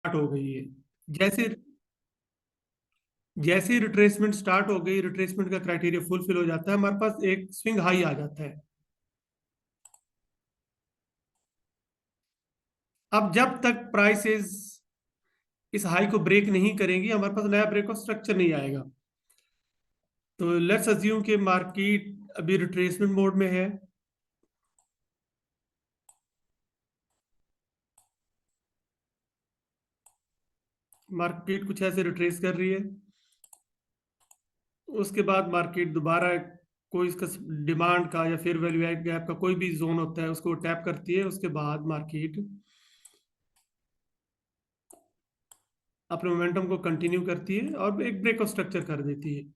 हो गई है। जैसे जैसे रिट्रेसमेंट स्टार्ट हो गई, रिट्रेसमेंट का क्राइटेरिया फुलफिल हो जाता है, हमारे पास एक स्विंग हाई आ जाता है। अब जब तक प्राइसेस इस हाई को ब्रेक नहीं करेंगी, हमारे पास नया ब्रेक ऑफ स्ट्रक्चर नहीं आएगा। तो लेट्स अज्यूम कि मार्केट अभी रिट्रेसमेंट मोड में है। मार्केट कुछ ऐसे रिट्रेस कर रही है, उसके बाद मार्केट दोबारा कोई इसका डिमांड का या फिर वैल्यू गैप का कोई भी जोन होता है उसको टैप करती है। उसके बाद मार्केट अपने मोमेंटम को कंटिन्यू करती है और एक ब्रेक ऑफ स्ट्रक्चर कर देती है।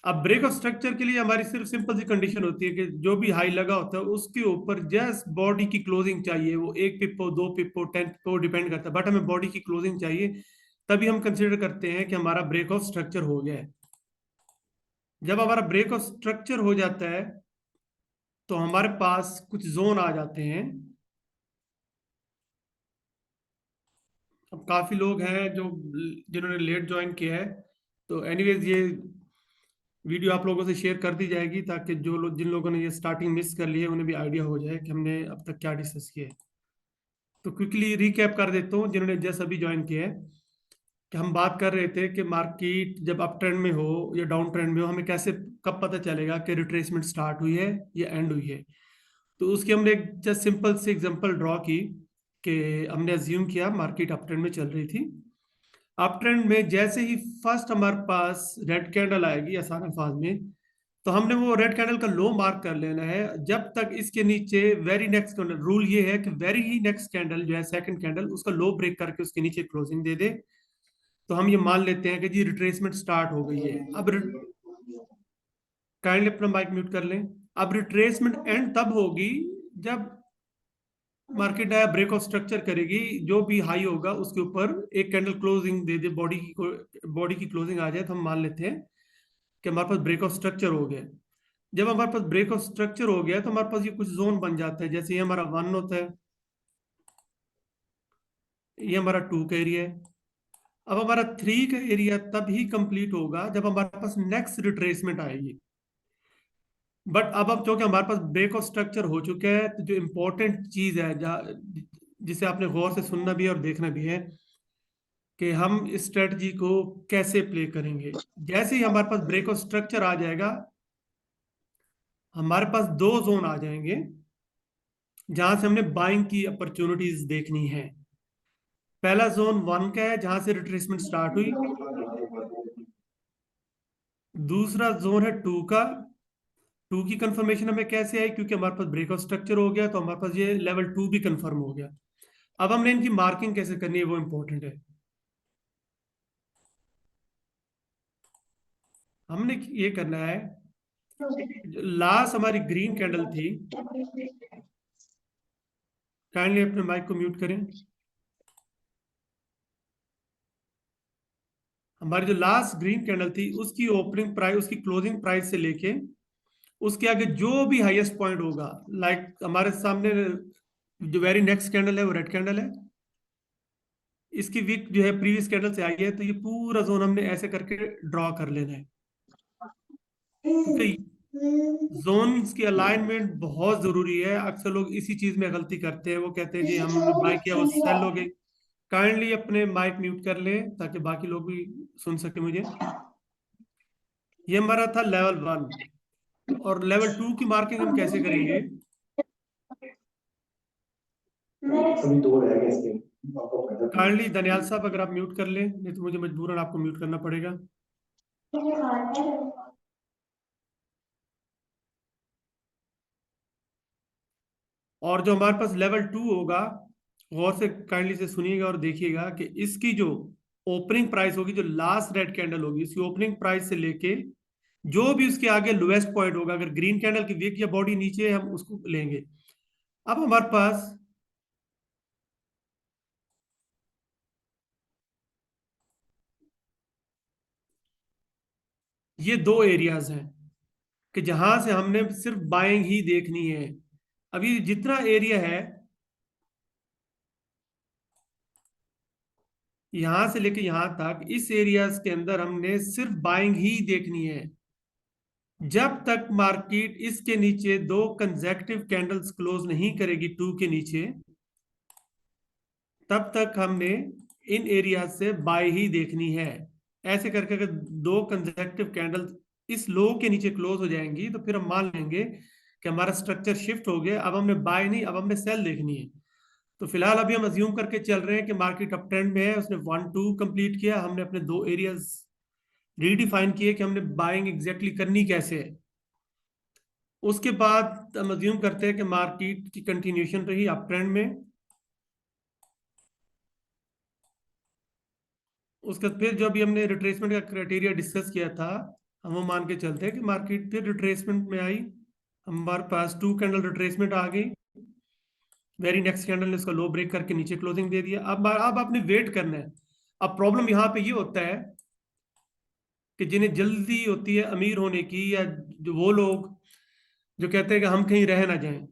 अब ब्रेक ऑफ स्ट्रक्चर के लिए हमारी सिर्फ सिंपल सी कंडीशन होती है कि जो भी हाई लगा होता है उसके ऊपर जस्ट बॉडी की क्लोजिंग चाहिए। वो 1 पिप हो, 2 पिप हो, 10 पिप हो, डिपेंड करता है, बट हमें बॉडी की क्लोजिंग चाहिए। तभी हम कंसिडर करते हैं कि हमारा ब्रेक ऑफ स्ट्रक्चर हो गया है। जब हमारा ब्रेक ऑफ स्ट्रक्चर हो जाता है तो हमारे पास कुछ जोन आ जाते हैं। अब काफी लोग हैं जो जिन्होंने लेट ज्वाइन किया है, तो एनीवेज ये वीडियो आप लोगों से शेयर कर दी जाएगी ताकि जो लोग जिन लोगों ने ये स्टार्टिंग मिस कर ली है उन्हें भी आइडिया हो जाए कि हमने अब तक क्या डिस्कस किया है। तो क्विकली रिकैप कर देता हूँ जिन्होंने जस्ट अभी ज्वाइन किया है, कि हम बात कर रहे थे कि मार्केट जब अप ट्रेंड में हो या डाउन ट्रेंड में हो, हमें कैसे कब पता चलेगा कि रिट्रेसमेंट स्टार्ट हुई है या एंड हुई है। तो उसकी हमने एक जस्ट सिंपल सी एग्जांपल ड्रॉ की कि हमने अज्यूम किया मार्केट अप ट्रेंड में चल रही थी। अप ट्रेंड में जैसे ही फर्स्ट हमारे पास रेड कैंडल आएगी असारा फाज में, तो हमने वो रेड कैंडल का लो मार्क कर लेना है। जब तक इसके नीचे वेरी नेक्स्ट कैंडल, रूल ये है कि वेरी ही नेक्स्ट कैंडल जो है सेकंड कैंडल, उसका लो ब्रेक करके उसके नीचे क्लोजिंग दे दे, तो हम ये मान लेते हैं कि जी रिट्रेसमेंट स्टार्ट हो गई है। अब काइंडली अपना माइक म्यूट कर लें। अब रिट्रेसमेंट एंड तब होगी जब मार्केट आया ब्रेक ऑफ स्ट्रक्चर करेगी, जो भी हाई होगा उसके ऊपर एक कैंडल क्लोजिंग दे दे, बॉडी की क्लोजिंग आ जाए, तो हम मान लेते हैं कि हमारे पास ब्रेक ऑफ स्ट्रक्चर हो गया। जब हमारे पास ब्रेक ऑफ स्ट्रक्चर हो गया तो हमारे पास ये कुछ जोन बन जाता है। जैसे ये हमारा 1 होता है, ये हमारा 2 का एरिया है। अब हमारा 3 का एरिया तब ही कंप्लीट होगा जब हमारे पास नेक्स्ट रिट्रेसमेंट आएगी। बट अब क्योंकि हमारे पास ब्रेक ऑफ स्ट्रक्चर हो चुका है, तो जो इंपॉर्टेंट चीज है जिसे आपने गौर से सुनना भी है और देखना भी है कि हम इस स्ट्रेटजी को कैसे प्ले करेंगे। जैसे ही हमारे पास ब्रेक ऑफ स्ट्रक्चर आ जाएगा, हमारे पास दो जोन आ जाएंगे जहां से हमने बाइंग की अपॉर्चुनिटीज देखनी है। पहला जोन 1 का है जहां से रिट्रेसमेंट स्टार्ट हुई। दूसरा जोन है 2 का। 2 की कंफर्मेशन हमें कैसे आई, क्योंकि हमारे पास ब्रेक ऑफ स्ट्रक्चर हो गया तो हमारे पास ये लेवल 2 भी कंफर्म हो गया। अब हमने इनकी मार्किंग कैसे करनी है वो इंपॉर्टेंट है। हमने ये करना है, लास्ट हमारी ग्रीन कैंडल थी, काइंडली अपने माइक को म्यूट करें। हमारी जो लास्ट ग्रीन कैंडल थी उसकी ओपनिंग प्राइस, उसकी क्लोजिंग प्राइस से लेके उसके आगे जो भी हाईएस्ट पॉइंट होगा, लाइक हमारे सामने जो वेरी नेक्स्ट कैंडल है वो रेड कैंडल है। इसकी वीक जो है प्रीवियस कैंडल से आई है, तो ये पूरा जोन हमने ऐसे करके ड्रॉ कर लेना है, क्योंकि जोन्स की अलाइनमेंट बहुत जरूरी है। अक्सर लोग इसी चीज में गलती करते हैं, वो कहते हैं जी हमने बाय किया वो सेल हो गई। काइंडली अपने माइक म्यूट कर ले ताकि बाकी लोग भी सुन सके मुझे। ये हमारा था लेवल 1। और लेवल 2 की मार्किंग हम कैसे करेंगे? अभी दो रह गए इसके, काइंडली दनियाल साहब अगर आप म्यूट कर लें, नहीं तो मुझे मजबूरन आपको म्यूट करना पड़ेगा। और जो हमारे पास लेवल 2 होगा, गौर से काइंडली से सुनिएगा और देखिएगा कि इसकी जो ओपनिंग प्राइस होगी, जो लास्ट रेड कैंडल होगी, इसकी ओपनिंग प्राइस से लेके जो भी उसके आगे लोएस्ट पॉइंट होगा, अगर ग्रीन कैंडल की विक या बॉडी नीचे है हम उसको लेंगे। अब हमारे पास ये दो एरियाज हैं कि जहां से हमने सिर्फ बाइंग ही देखनी है। अभी जितना एरिया है यहां से लेके यहां तक, इस एरियाज के अंदर हमने सिर्फ बाइंग ही देखनी है। जब तक मार्केट इसके नीचे दो कंसेक्यूटिव कैंडल्स क्लोज नहीं करेगी टू के नीचे, तब तक हमने इन एरिया से बाय ही देखनी है। ऐसे करके अगर दो कंसेक्यूटिव कैंडल्स इस लो के नीचे क्लोज हो जाएंगी तो फिर हम मान लेंगे कि हमारा स्ट्रक्चर शिफ्ट हो गया। अब हमने बाय नहीं, अब हमने सेल देखनी है। तो फिलहाल अभी हम अज्यूम करके चल रहे हैं कि मार्केट अप ट्रेंड में है, उसने 1 2 कंप्लीट किया, हमने अपने दो एरियाज रीडिफाइन किए कि हमने बाइंग एग्जैक्टली करनी कैसे है। उसके बाद हम अज्यूम करते हैं कि मार्केट की कंटिन्यूशन रही अप ट्रेंड में। उसके फिर जो अभी हमने रिट्रेसमेंट का क्राइटेरिया डिस्कस किया था, हम वो मान के चलते हैं कि मार्केट फिर रिट्रेसमेंट में आई। हमारे पास 2 कैंडल रिट्रेसमेंट आ गई। वेरी नेक्स्ट कैंडल ने उसका लो ब्रेक करके नीचे क्लोजिंग दे दिया। अब आपने वेट करना है। अब प्रॉब्लम यहाँ पे ये होता है कि जिन्हें जल्दी होती है अमीर होने की, या जो वो लोग जो कहते हैं कि हम कहीं रह ना जाएं,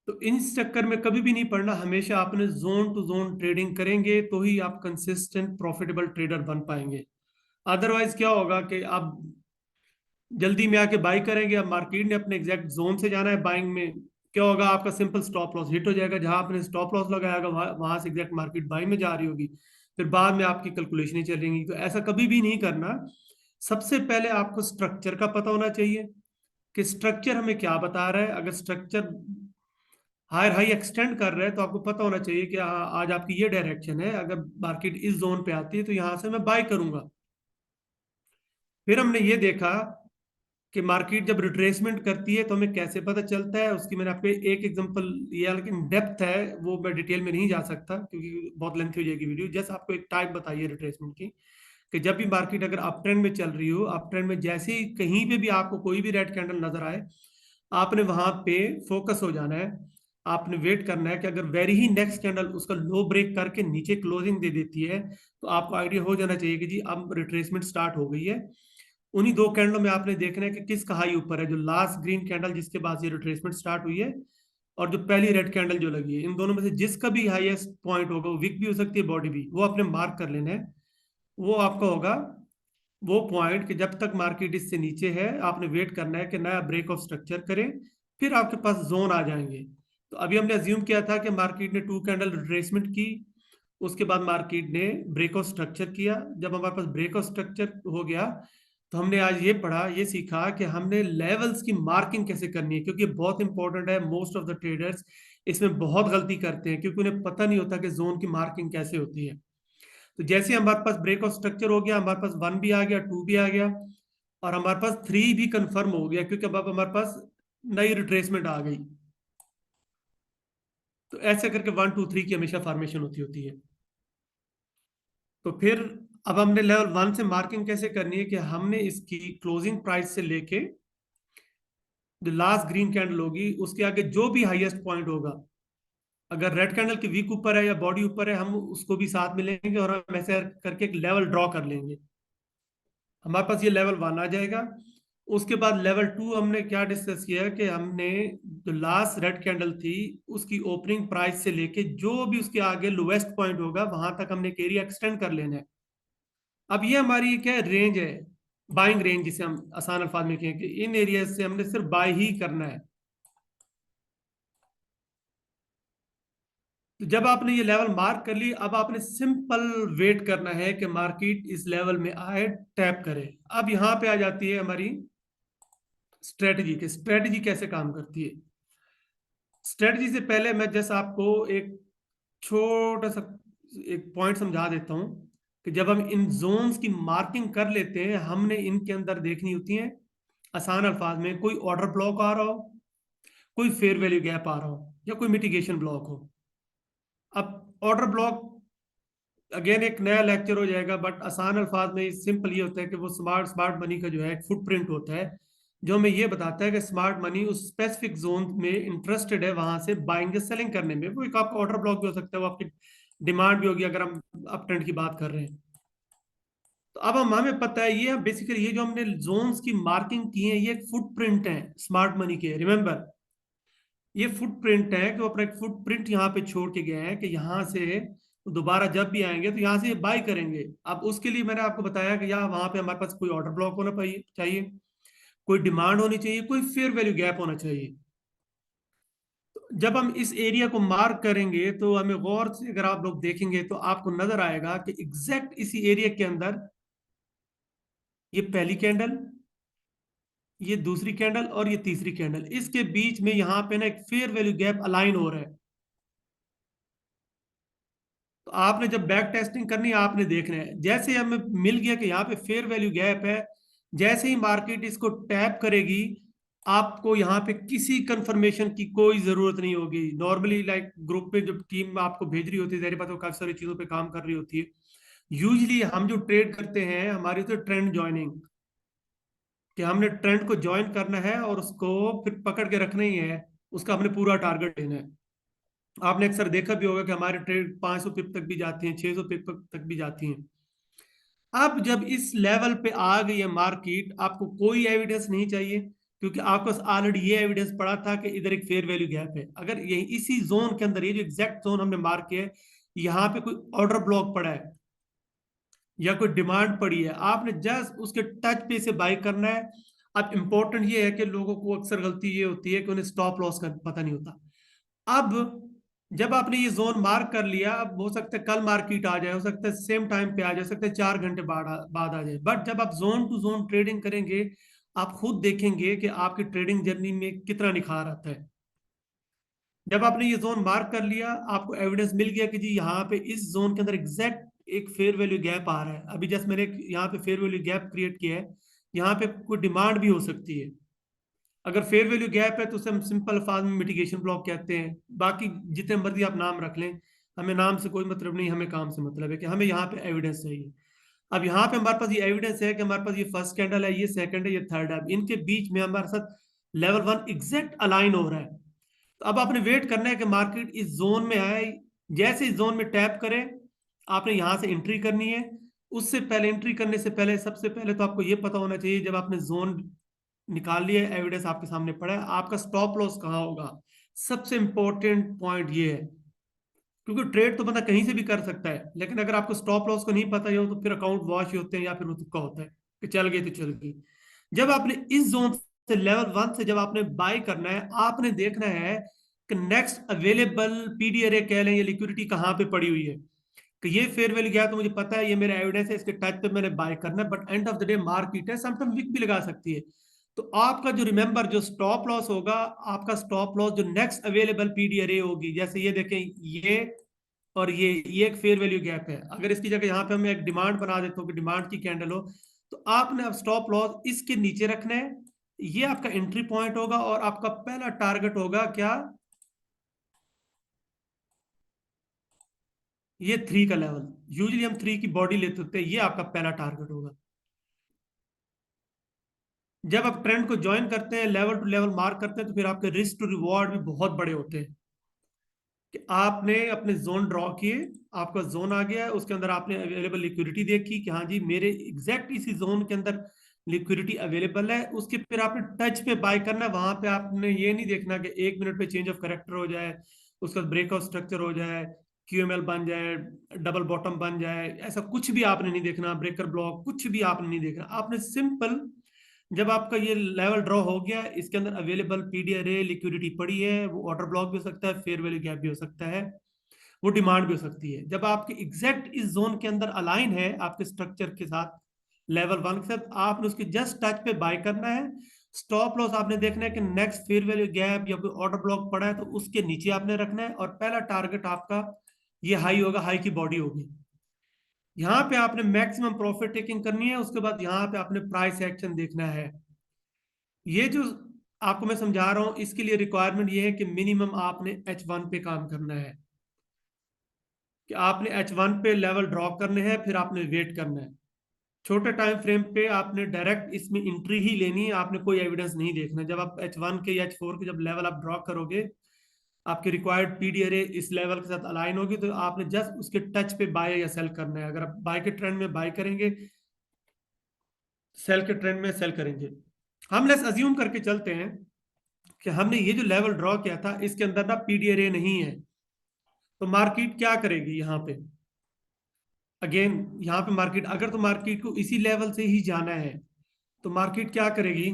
तो इस चक्कर में कभी भी नहीं पड़ना। हमेशा आपने जोन टू जोन ट्रेडिंग करेंगे तो ही आप कंसिस्टेंट प्रॉफिटेबल ट्रेडर बन पाएंगे। अदरवाइज क्या होगा कि आप जल्दी में आके बाई करेंगे, अब मार्केट ने अपने एग्जैक्ट जोन से जाना है बाइंग में, क्या होगा, आपका सिंपल स्टॉप लॉस हिट हो जाएगा। जहां आपने स्टॉप लॉस लगाया होगा वहां से एग्जैक्ट मार्केट बाई में जा रही होगी, फिर बाद में आपकी कैलकुलेशन ही चलेंगी। तो ऐसा कभी भी नहीं करना। सबसे पहले आपको स्ट्रक्चर का पता होना चाहिए कि स्ट्रक्चर हमें क्या बता रहा है। अगर स्ट्रक्चर हायर हाई एक्सटेंड कर रहा है तो आपको पता होना चाहिए कि आज आपकी ये डायरेक्शन है, अगर मार्केट इस जोन पे आती है तो यहां से मैं बाय करूंगा। फिर हमने ये देखा कि मार्केट जब रिट्रेसमेंट करती है तो हमें कैसे पता चलता है। उसकी मैंने आपको एक एग्जांपल दिया, लेकिन डेप्थ है वो मैं डिटेल में नहीं जा सकता क्योंकि बहुत लेंथी हो जाएगी वीडियो। जस्ट आपको एक टाइप बताइए रिट्रेसमेंट की, कि जब भी मार्केट अगर अप ट्रेंड में चल रही हो, अप ट्रेंड में जैसे ही कहीं पे भी आपको कोई भी रेड कैंडल नजर आए, आपने वहां पे फोकस हो जाना है। आपने वेट करना है कि अगर वेरी ही नेक्स्ट कैंडल उसका लो ब्रेक करके नीचे क्लोजिंग दे देती है तो आपको आइडिया हो जाना चाहिए कि जी अब रिट्रेसमेंट स्टार्ट हो गई है। उन्हीं दो कैंडलों में आपने देखना है कि किसका हाई ऊपर है, जो लास्ट ग्रीन कैंडल जिसके बाद ये रिट्रेसमेंट स्टार्ट हुई है, और जो पहली रेड कैंडल जो लगी है, इन दोनों में से जिसका भी हाईएस्ट पॉइंट होगा, वो विक भी हो सकती है बॉडी भी, वो आपने मार्क कर लेना है। वो आपका होगा वो पॉइंट कि जब तक मार्केट इससे नीचे है आपने वेट करना है कि नया ब्रेक ऑफ स्ट्रक्चर करे, फिर आपके पास जोन आ जाएंगे। तो अभी हमने अज्यूम किया था कि मार्केट ने 2 कैंडल रिट्रेसमेंट की, उसके बाद मार्केट ने ब्रेक ऑफ स्ट्रक्चर किया। जब हमारे पास ब्रेक ऑफ स्ट्रक्चर हो गया तो हमने आज ये पढ़ा, ये सीखा कि हमने लेवल्स की मार्किंग कैसे करनी है, क्योंकि बहुत इंपॉर्टेंट है। मोस्ट ऑफ द ट्रेडर्स इसमें बहुत गलती करते हैं क्योंकि उन्हें पता नहीं होता कि जोन की मार्किंग कैसे होती है। तो जैसे हमारे पास ब्रेक ऑफ स्ट्रक्चर हो गया, हमारे पास 1 भी आ गया, 2 भी आ गया, और हमारे पास 3 भी कंफर्म हो गया क्योंकि अब हमारे पास नई रिट्रेसमेंट आ गई। तो ऐसे करके 1 2 3 की हमेशा फॉर्मेशन होती होती है। तो फिर अब हमने लेवल 1 से मार्किंग कैसे करनी है कि हमने इसकी क्लोजिंग प्राइस से लेके जो लास्ट ग्रीन कैंडल होगी उसके आगे जो भी हाईएस्ट पॉइंट होगा, अगर रेड कैंडल की वीक ऊपर है या बॉडी ऊपर है, हम उसको भी साथ में लेंगे और हम ऐसे करके एक लेवल ड्रॉ कर लेंगे। हमारे पास ये लेवल 1 आ जाएगा। उसके बाद लेवल 2 हमने क्या डिस्कस किया कि हमने जो लास्ट रेड कैंडल थी उसकी ओपनिंग प्राइस से लेके जो भी उसके आगे लोएस्ट पॉइंट होगा वहां तक हमने एक एरिया एक्सटेंड कर लेना है। अब ये हमारी क्या रेंज है, बाइंग रेंज, जिसे हम आसान अल्फाज में कहें कि इन एरिया से हमने सिर्फ बाय ही करना है। तो जब आपने ये लेवल मार्क कर ली, अब आपने सिंपल वेट करना है कि मार्केट इस लेवल में आए, टैप करे। अब यहां पे आ जाती है हमारी स्ट्रेटजी, के स्ट्रेटजी कैसे काम करती है। स्ट्रेटजी से पहले मैं जस्ट आपको एक छोटा सा एक पॉइंट समझा देता हूं कि जब हम इन जोन्स की मार्किंग कर लेते हैं, हमने इनके अंदर देखनी होती है आसान अल्फाज में, कोई ऑर्डर ब्लॉक आ रहा हो, कोई फेयर वैल्यू गैप आ रहा हो, या कोई मिटिगेशन ब्लॉक हो। अब ऑर्डर ब्लॉक अगेन एक नया लेक्चर हो जाएगा, बट आसान अल्फाज में सिंपल ये होता है कि वो स्मार्ट स्मार्ट मनी का जो है एक फुटप्रिंट होता है जो हमें ये बताता है कि स्मार्ट मनी उस स्पेसिफिक जोन में इंटरेस्टेड है, वहां से बाइंग या सेलिंग करने में। वो एक आपका ऑर्डर ब्लॉक भी हो सकता है, वो आपकी डिमांड भी होगी अगर हम अप ट्रेंड की बात कर रहे हैं। तो तो अब हमें पता है ये बेसिकली ये जो हमने जोन्स की मार्किंग की है ये फुटप्रिंट है स्मार्ट मनी के, रिमेंबर ये फुटप्रिंट है कि वो अपना एक फुटप्रिंट यहाँ पे छोड़ के गए हैं कि यहाँ से दोबारा जब भी आएंगे तो यहाँ से ये बाई करेंगे। अब उसके लिए मैंने आपको बताया कि यहाँ वहां पे हमारे पास कोई ऑर्डर ब्लॉक होना चाहिए, कोई डिमांड होनी चाहिए, कोई फेयर वैल्यू गैप होना चाहिए। जब हम इस एरिया को मार्क करेंगे तो हमें गौर से अगर आप लोग देखेंगे तो आपको नजर आएगा कि एग्जैक्ट इसी एरिया के अंदर ये पहली कैंडल, ये दूसरी कैंडल और ये तीसरी कैंडल, इसके बीच में यहाँ पे ना एक फेयर वैल्यू गैप अलाइन हो रहा है। तो आपने जब बैक टेस्टिंग करनी है आपने देखना है, जैसे हमें मिल गया कि यहाँ पे फेयर वैल्यू गैप है, जैसे ही मार्केट इसको टैप करेगी आपको यहाँ पे किसी कंफर्मेशन की कोई जरूरत नहीं होगी। नॉर्मली लाइक ग्रुप में जब टीम आपको भेज रही होती है, मेरे पास वो काफी सारी चीजों पे काम कर रही होती है। यूजली हम जो ट्रेड करते हैं हमारी तो ट्रेंड ज्वाइनिंग, कि हमने ट्रेंड को ज्वाइन करना है और उसको फिर पकड़ के रखना ही है, उसका हमने पूरा टारगेट लेना है। आपने अक्सर देखा भी होगा कि हमारे ट्रेड 500 पिप तक भी जाती हैं, 600 पिप तक भी जाती हैं। अब जब इस लेवल पे आ गई है मार्केट, आपको कोई एविडेंस नहीं चाहिए, क्योंकि आपके पास ऑलरेडी ये एविडेंस पड़ा था कि इधर एक फेयर वैल्यू गैप है। अगर यही इसी जोन के अंदर, ये जो एग्जैक्ट जोन हमने मार्क किया है, यहाँ पे कोई ऑर्डर ब्लॉक पड़ा है या कोई डिमांड पड़ी है, आपने जस्ट उसके टच पे से बाई करना है। अब इंपॉर्टेंट ये है कि लोगों को अक्सर गलती ये होती है कि उन्हें स्टॉप लॉस का पता नहीं होता। अब जब आपने ये जोन मार्क कर लिया, अब हो सकता है कल मार्केट आ जाए, हो सकता है सेम टाइम पे आ जाए, हो सकता है 4 घंटे बाद आ जाए, बट जब आप जोन टू जोन ट्रेडिंग करेंगे आप खुद देखेंगे कि आपकी ट्रेडिंग जर्नी में कितना निखार आता है। जब आपने ये जोन मार्क कर लिया, आपको एविडेंस मिल गया कि जी यहाँ पे इस जोन के अंदर एग्जैक्ट एक फेयर वैल्यू गैप आ रहा है। अभी जस्ट मैंने यहाँ पे फेयर वैल्यू गैप क्रिएट किया है, यहाँ पे कोई डिमांड भी हो सकती है। अगर फेयर वैल्यू गैप है तो उसे हम सिंपल अल्फाज में मिटिगेशन ब्लॉक कहते हैं। बाकी जितने मर्जी आप नाम रख लें, हमें नाम से कोई मतलब नहीं, हमें काम से मतलब है कि हमें यहाँ पे एविडेंस चाहिए। अब यहाँ पे हमारे पास ये एविडेंस है कि हमारे पास ये फर्स्ट कैंडल है, ये सेकंड है, ये थर्ड है, अब इनके बीच में हमारे साथ लेवल 1 एग्जैक्ट अलाइन हो रहा है। तो अब आपने वेट करना है कि मार्केट इस जोन में आए, जैसे इस जोन में टैप करे आपने यहाँ से एंट्री करनी है। उससे पहले, एंट्री करने से पहले, सबसे पहले तो आपको ये पता होना चाहिए, जब आपने जोन निकाल लिया, एविडेंस आपके सामने पड़ा है, आपका स्टॉप लॉस कहाँ होगा। सबसे इंपॉर्टेंट पॉइंट ये है, क्योंकि ट्रेड तो बंदा कहीं से भी कर सकता है, लेकिन अगर आपको स्टॉप लॉस को नहीं पता हो तो फिर अकाउंट वॉश ही होते हैं या फिर वो तुक्का होता है कि चल गई तो चल गई। जब आपने इस जोन से, लेवल 1 से जब आपने बाय करना है, आपने देखना है कि नेक्स्ट अवेलेबल पीडीआरए कह लें, ये लिक्विडिटी कहाँ पे पड़ी हुई है। कि ये फेयर वैल्यू गया तो मुझे पता है, ये मेरा एविडेंस है, इसके टच पे मैंने बाय करना है, but end of the day market है, समटाइम वीक भी लगा सकती है। तो आपका जो, रिमेंबर, जो स्टॉप लॉस होगा, आपका स्टॉप लॉस जो नेक्स्ट अवेलेबल पीडीआरए होगी, जैसे ये देखें, और ये एक फेयर वैल्यू गैप है, अगर इसकी जगह यहाँ पे हम एक डिमांड बना देते हो कि डिमांड की कैंडल हो, तो आपने अब स्टॉप लॉस इसके नीचे रखना है। ये आपका एंट्री पॉइंट होगा और आपका पहला टारगेट होगा क्या, ये 3 का लेवल। यूजली हम 3 की बॉडी लेते होते हैं, ये आपका पहला टारगेट होगा। जब आप ट्रेंड को ज्वाइन करते हैं, लेवल टू लेवल मार्क करते हैं, तो फिर आपके रिस्क टू रिवॉर्ड भी बहुत बड़े होते हैं। कि आपने अपने जोन ड्रॉ किए, आपका जोन आ गया है, उसके अंदर आपने अवेलेबल लिक्विडिटी देखी कि हाँ जी मेरे एग्जैक्ट इसी जोन के अंदर लिक्विडिटी अवेलेबल है, उसके फिर आपने टच पे बाय करना है। वहां पे आपने ये नहीं देखना कि 1 मिनट पे चेंज ऑफ करेक्टर हो जाए, उसका ब्रेकआउट स्ट्रक्चर हो जाए, क्यूएमएल बन जाए, डबल बॉटम बन जाए, ऐसा कुछ भी आपने नहीं देखना, ब्रेकर ब्लॉक कुछ भी आपने नहीं देखना। आपने सिंपल, जब आपका ये लेवल ड्रॉ हो गया, इसके अंदर अवेलेबल पीडीआरए लिक्विडिटी पड़ी है, वो ऑर्डर ब्लॉक भी हो सकता है, फेयर वैल्यू गैप भी हो सकता है, वो डिमांड भी हो सकती है। जब आपके एग्जैक्ट इस जोन के अंदर अलाइन है आपके स्ट्रक्चर के साथ, लेवल 1 के साथ, आपने उसके जस्ट टच पे बाय करना है। स्टॉप लॉस आपने देखना है कि नेक्स्ट फेयर वैल्यू गैप या कोई ऑर्डर ब्लॉक पड़ा है तो उसके नीचे आपने रखना है, और पहला टारगेट आपका ये हाई होगा, हाई की बॉडी होगी। यहाँ पे आपने मैक्सिमम प्रॉफिट टेकिंग करनी है, उसके बाद यहाँ पे आपने प्राइस एक्शन देखना है। ये जो आपको मैं समझा रहा हूं, इसके लिए रिक्वायरमेंट ये है कि मिनिमम आपने H1 पे काम करना है, कि आपने H1 पे लेवल ड्रॉ करने हैं, फिर आपने वेट करना है। छोटे टाइम फ्रेम पे आपने डायरेक्ट इसमें एंट्री ही लेनी है, आपने कोई एविडेंस नहीं देखना। जब आप H1 के या H4 के जब लेवल आप ड्रॉ करोगे, आपके रिक्वायर्ड पीडीआरए इस लेवल के साथ अलाइन होगी, तो आपने जस्ट उसके टच पे बाय या सेल करना है। अगर आप बाय के ट्रेंड में बाय करेंगे, सेल के ट्रेंड में सेल करेंगे। हम लेट्स अज्यूम करके चलते हैं कि हमने ये जो लेवल ड्रॉ किया था इसके अंदर ना पीडी अरे नहीं है, तो मार्केट क्या करेगी यहाँ पे? अगेन यहाँ पे मार्केट, अगर तो मार्केट को इसी लेवल से ही जाना है तो मार्केट क्या करेगी?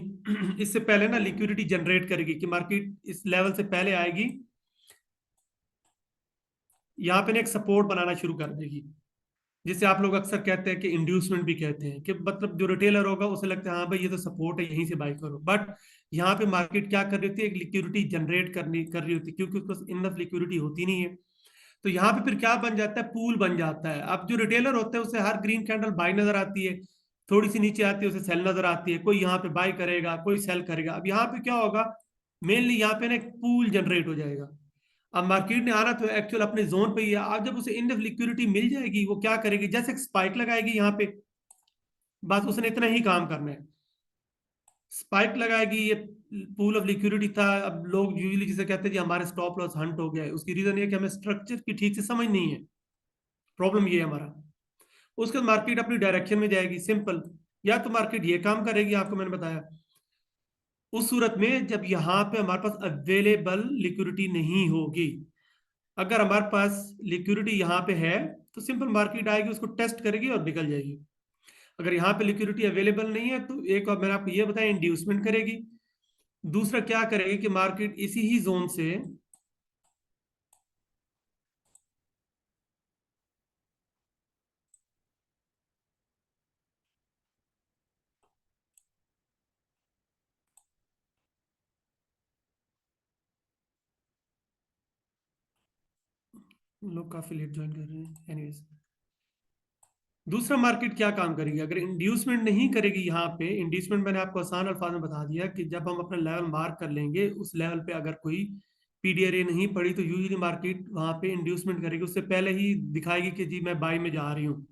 इससे पहले ना लिक्विडिटी जनरेट करेगी कि मार्केट इस लेवल से पहले आएगी, यहाँ पे ना एक सपोर्ट बनाना शुरू कर देगी, जिसे आप लोग अक्सर कहते हैं कि इंड्यूसमेंट भी कहते हैं, कि मतलब जो रिटेलर होगा उसे लगता है हाँ भाई ये तो सपोर्ट है, यहीं से बाय करो। बट यहाँ पे मार्केट क्या कर रही होती है? एक लिक्विडिटी जनरेट कर रही होती है, क्योंकि उसको इनफ लिक्विडिटी होती नहीं है। तो यहाँ पे फिर क्या बन जाता है? पूल बन जाता है। अब जो रिटेलर होता है उसे हर ग्रीन कैंडल बाय नजर आती है, थोड़ी सी नीचे आती है उसे सेल नजर आती है, कोई यहाँ पे बाय करेगा कोई सेल करेगा। अब यहाँ पे क्या होगा? मेनली यहाँ पे ना एक पूल जनरेट हो जाएगा। अब मार्केट ने आना तो एक्चुअल अपने जोन पे ही है। अब जब उसे इनफ लिक्विडिटी मिल जाएगी वो क्या करेगी? जैसे एक स्पाइक लगाएगी यहाँ पे, बस उसने इतना ही काम करना है, स्पाइक लगाएगी। ये पूल ऑफ लिक्विडिटी था। अब लोग यूजुअली जिसे कहते हैं जी हमारे स्टॉप लॉस हंट हो गया है, उसकी रीजन ये कि हमें स्ट्रक्चर की ठीक से समझ नहीं है। प्रॉब्लम ये है हमारा। उसके बाद मार्केट अपनी डायरेक्शन में जाएगी, सिंपल। या तो मार्केट ये काम करेगी, आपको मैंने बताया, उस सूरत में जब यहाँ पे हमारे पास अवेलेबल लिक्विडिटी नहीं होगी। अगर हमारे पास लिक्विडिटी यहाँ पे है तो सिंपल मार्केट आएगी, उसको टेस्ट करेगी और निकल जाएगी। अगर यहाँ पे लिक्विडिटी अवेलेबल नहीं है तो एक और मैंने आपको ये बताया, इंड्यूसमेंट करेगी। दूसरा क्या करेगी कि मार्केट इसी ही जोन से लोग काफी लेट ज्वाइन कर रहे हैं, एनीवेज। दूसरा मार्केट क्या काम करेगी? अगर इंड्यूसमेंट नहीं करेगी यहाँ पे, इंड्यूसमेंट मैंने आपको आसान अल्फाज में बता दिया कि जब हम अपना लेवल मार्क कर लेंगे उस लेवल पे अगर कोई पीडीआरए नहीं पड़ी तो यूजुअली मार्केट वहां पे इंड्यूसमेंट करेगी, उससे पहले ही दिखाएगी कि जी मैं बाई में जा रही हूँ।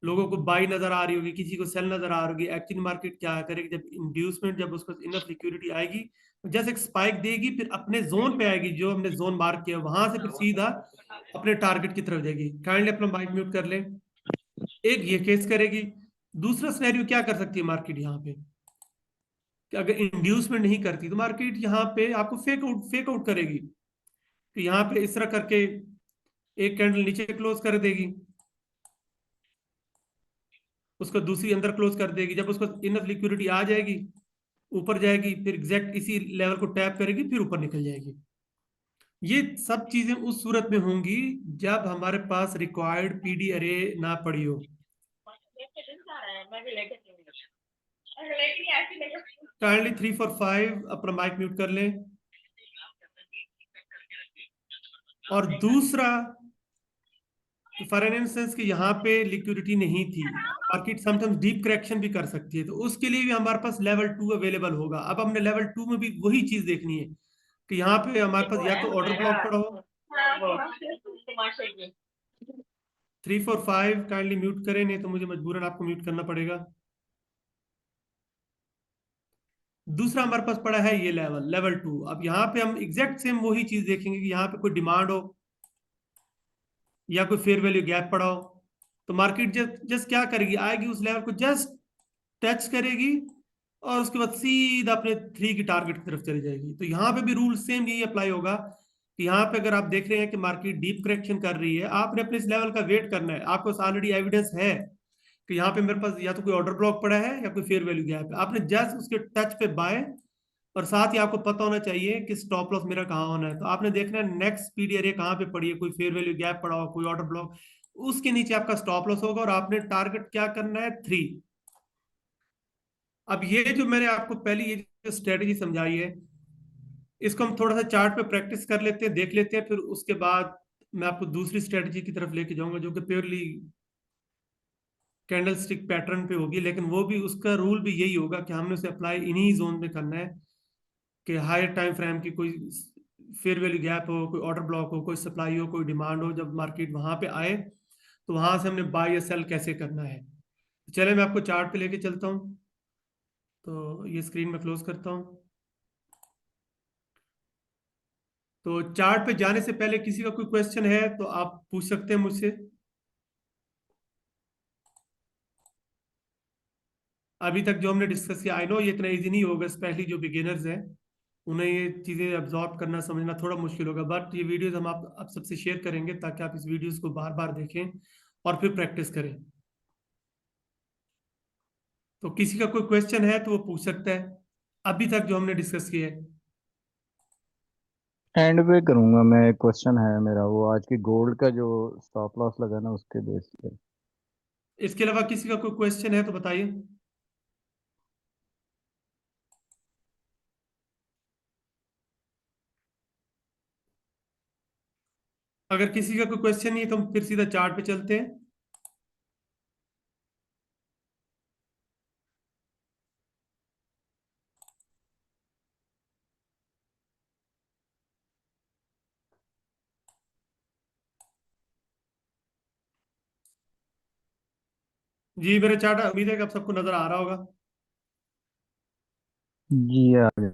लोगों को बाई नजर आ रही होगी, किसी को सेल नजर आ रही होगी। एक्चुअली मार्केट क्या करेगी? जब इंड्यूसमेंट, जब उसको इनफ लिक्विडिटी आएगी, जैसे एक स्पाइक देगी, फिर अपने जोन पे आएगी जो हमने जोन मार्क किया, वहां से फिर सीधा अपने टारगेट की तरफ जाएगी। काइंडली अपना माइक म्यूट कर ले। एक ये केस करेगी। दूसरा सिनेरियो क्या कर सकती है मार्केट यहाँ पे, कि अगर इंड्यूसमेंट नहीं करती तो मार्केट यहाँ पे आपको फेक आउट करेगी। तो यहाँ पे इस तरह करके एक कैंडल नीचे क्लोज कर देगी, उसको दूसरी अंदर क्लोज कर देगी। जब उसको इनफ लिक्विडिटी आ जाएगी ऊपर जाएगी, फिर एग्जैक्ट इसी लेवल को टैप करेगी, फिर ऊपर निकल जाएगी। ये सब चीजें उस सूरत में होंगी जब हमारे पास रिक्वायर्ड पीडी अरे ना पड़ी हो। काइंडली 3 4 5 अपना माइक म्यूट कर लें। और दूसरा, फॉर एन इंस्टेंस कि यहाँ पे लिक्विडिटी नहीं थी, मार्केट समटाइम्स डीप करेक्शन भी कर सकती है, तो उसके लिए भी हमारे पास लेवल 2 अवेलेबल होगा। अब हमने लेवल 2 में भी वही चीज देखनी है कि यहाँ पे हमारे पास या तो ऑर्डर ब्लॉक पड़ा हो। 3 4 5 काइंडली म्यूट करें, नहीं तो मुझे मजबूरन आपको म्यूट करना पड़ेगा। दूसरा हमारे पास पड़ा है ये लेवल 2। अब यहाँ पे हम एग्जैक्ट सेम वही चीज देखेंगे कि यहाँ पे कोई डिमांड हो या कोई फेयर वैल्यू गैप पड़ा हो, तो मार्केट जस्ट जस्ट क्या करेगी? आएगी उस लेवल को जस्ट टच करेगी और उसके बाद सीधा अपने 3 की टारगेट की तरफ चली जाएगी। तो यहाँ पे भी रूल सेम यही अप्लाई होगा कि यहाँ पे अगर आप देख रहे हैं कि मार्केट डीप करेक्शन कर रही है, आपने अपने इस लेवल का वेट करना है। आपको ऑलरेडी एविडेंस है कि यहाँ पे मेरे पास या तो कोई ऑर्डर ब्लॉक पड़ा है या कोई फेयर वैल्यू गैप है। आपने जस्ट उसके टच पे बाय, और साथ ही आपको पता होना चाहिए कि स्टॉप लॉस मेरा कहाँ होना है। तो आपने देखना है नेक्स्ट पीडी एरिया कहाँ पे पड़ी है, कोई फेयर वैल्यू गैप पड़ा हो, कोई ऑर्डर ब्लॉक, उसके नीचे आपका स्टॉप लॉस होगा और आपने टारगेट क्या करना है? 3। अब ये जो मैंने आपको पहले ये जो स्ट्रेटेजी समझाई है, इसको हम थोड़ा सा चार्ट पे प्रैक्टिस कर लेते हैं, देख लेते हैं, फिर उसके बाद मैं आपको दूसरी स्ट्रेटेजी की तरफ लेके जाऊंगा जो कि प्योरली कैंडल स्टिक पैटर्न पे होगी। लेकिन वो भी, उसका रूल भी यही होगा कि हमने उसे अप्लाई इन्हीं जोन में करना है कि हायर टाइम फ्रेम की कोई फेयर वैल्यू गैप हो, कोई ऑर्डर ब्लॉक हो, कोई सप्लाई हो, कोई डिमांड हो, जब मार्केट वहां पे आए तो वहां से हमने बाय या सेल कैसे करना है। चले मैं आपको चार्ट पे लेके चलता हूँ। तो ये स्क्रीन में क्लोज करता हूँ। तो चार्ट पे जाने से पहले किसी का कोई क्वेश्चन है तो आप पूछ सकते हैं मुझसे। अभी तक जो हमने डिस्कस किया, आई नो ये इतना इजी नहीं होगा, स्पेशली जो बिगिनर्स हैं उन्हें ये चीज़ें अब्जॉर्ब करना समझना थोड़ा मुश्किल होगा, बट ये वीडियोस हम आप सबसे शेयर करेंगे ताकि आप इस वीडियोस को बार बार देखें और फिर प्रैक्टिस करें। तो किसी का कोई क्वेश्चन है तो वो पूछ सकता है अभी तक जो हमने डिस्कस किया है। एंड पे करूंगा मैं। एक क्वेश्चन है मेरा, वो आज की गोल्ड का जो स्टॉप लॉस लगा ना उसके बेस पे। इसके अलावा किसी का कोई क्वेश्चन है तो बताइए। अगर किसी का कोई क्वेश्चन नहीं है तो हम फिर सीधा चार्ट पे चलते हैं। जी मेरा चार्ट उम्मीद है कि आप सबको नजर आ रहा होगा। जी आ गया।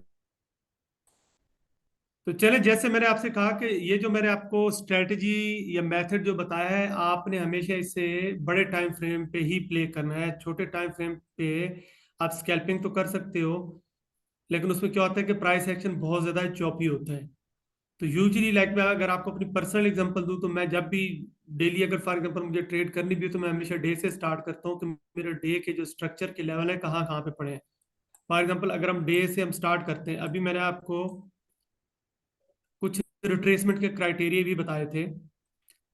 तो चले, जैसे मैंने आपसे कहा कि ये जो मैंने आपको स्ट्रेटजी या मेथड जो बताया है, आपने हमेशा इसे बड़े टाइम फ्रेम पे ही प्ले करना है। छोटे टाइम फ्रेम पे आप स्कैल्पिंग तो कर सकते हो, लेकिन उसमें क्या होता है कि प्राइस एक्शन बहुत ज्यादा चॉपी होता है। तो यूजली लाइक मैं अगर आपको अपनी पर्सनल एग्जांपल दूं तो मैं जब भी डेली अगर फॉर एग्जांपल मुझे ट्रेड करनी भी हो तो मैं हमेशा डे से स्टार्ट करता हूँ कि मेरे डे के जो स्ट्रक्चर के लेवल है कहाँ कहाँ पे पड़े हैं। फॉर एग्जांपल अगर हम डे से हम स्टार्ट करते हैं, अभी मैंने आपको कुछ रिट्रेसमेंट के क्राइटेरिया भी बताए थे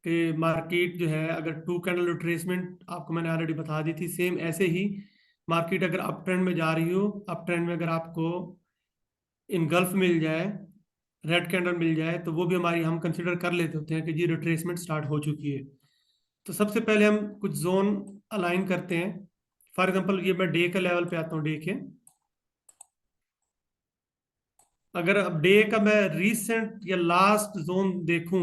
कि मार्केट जो है अगर टू कैंडल रिट्रेसमेंट आपको मैंने ऑलरेडी बता दी थी, सेम ऐसे ही मार्केट अगर अप ट्रेंड में जा रही हो, अप ट्रेंड में अगर आपको इनगल्फ मिल जाए, रेड कैंडल मिल जाए, तो वो भी हमारी हम कंसिडर कर लेते होते हैं कि जी रिट्रेसमेंट स्टार्ट हो चुकी है। तो सबसे पहले हम कुछ जोन अलाइन करते हैं। फॉर एग्जांपल ये मैं डे का लेवल पे आता हूँ, डे के अगर अब डे का मैं रीसेंट या लास्ट जोन देखूं,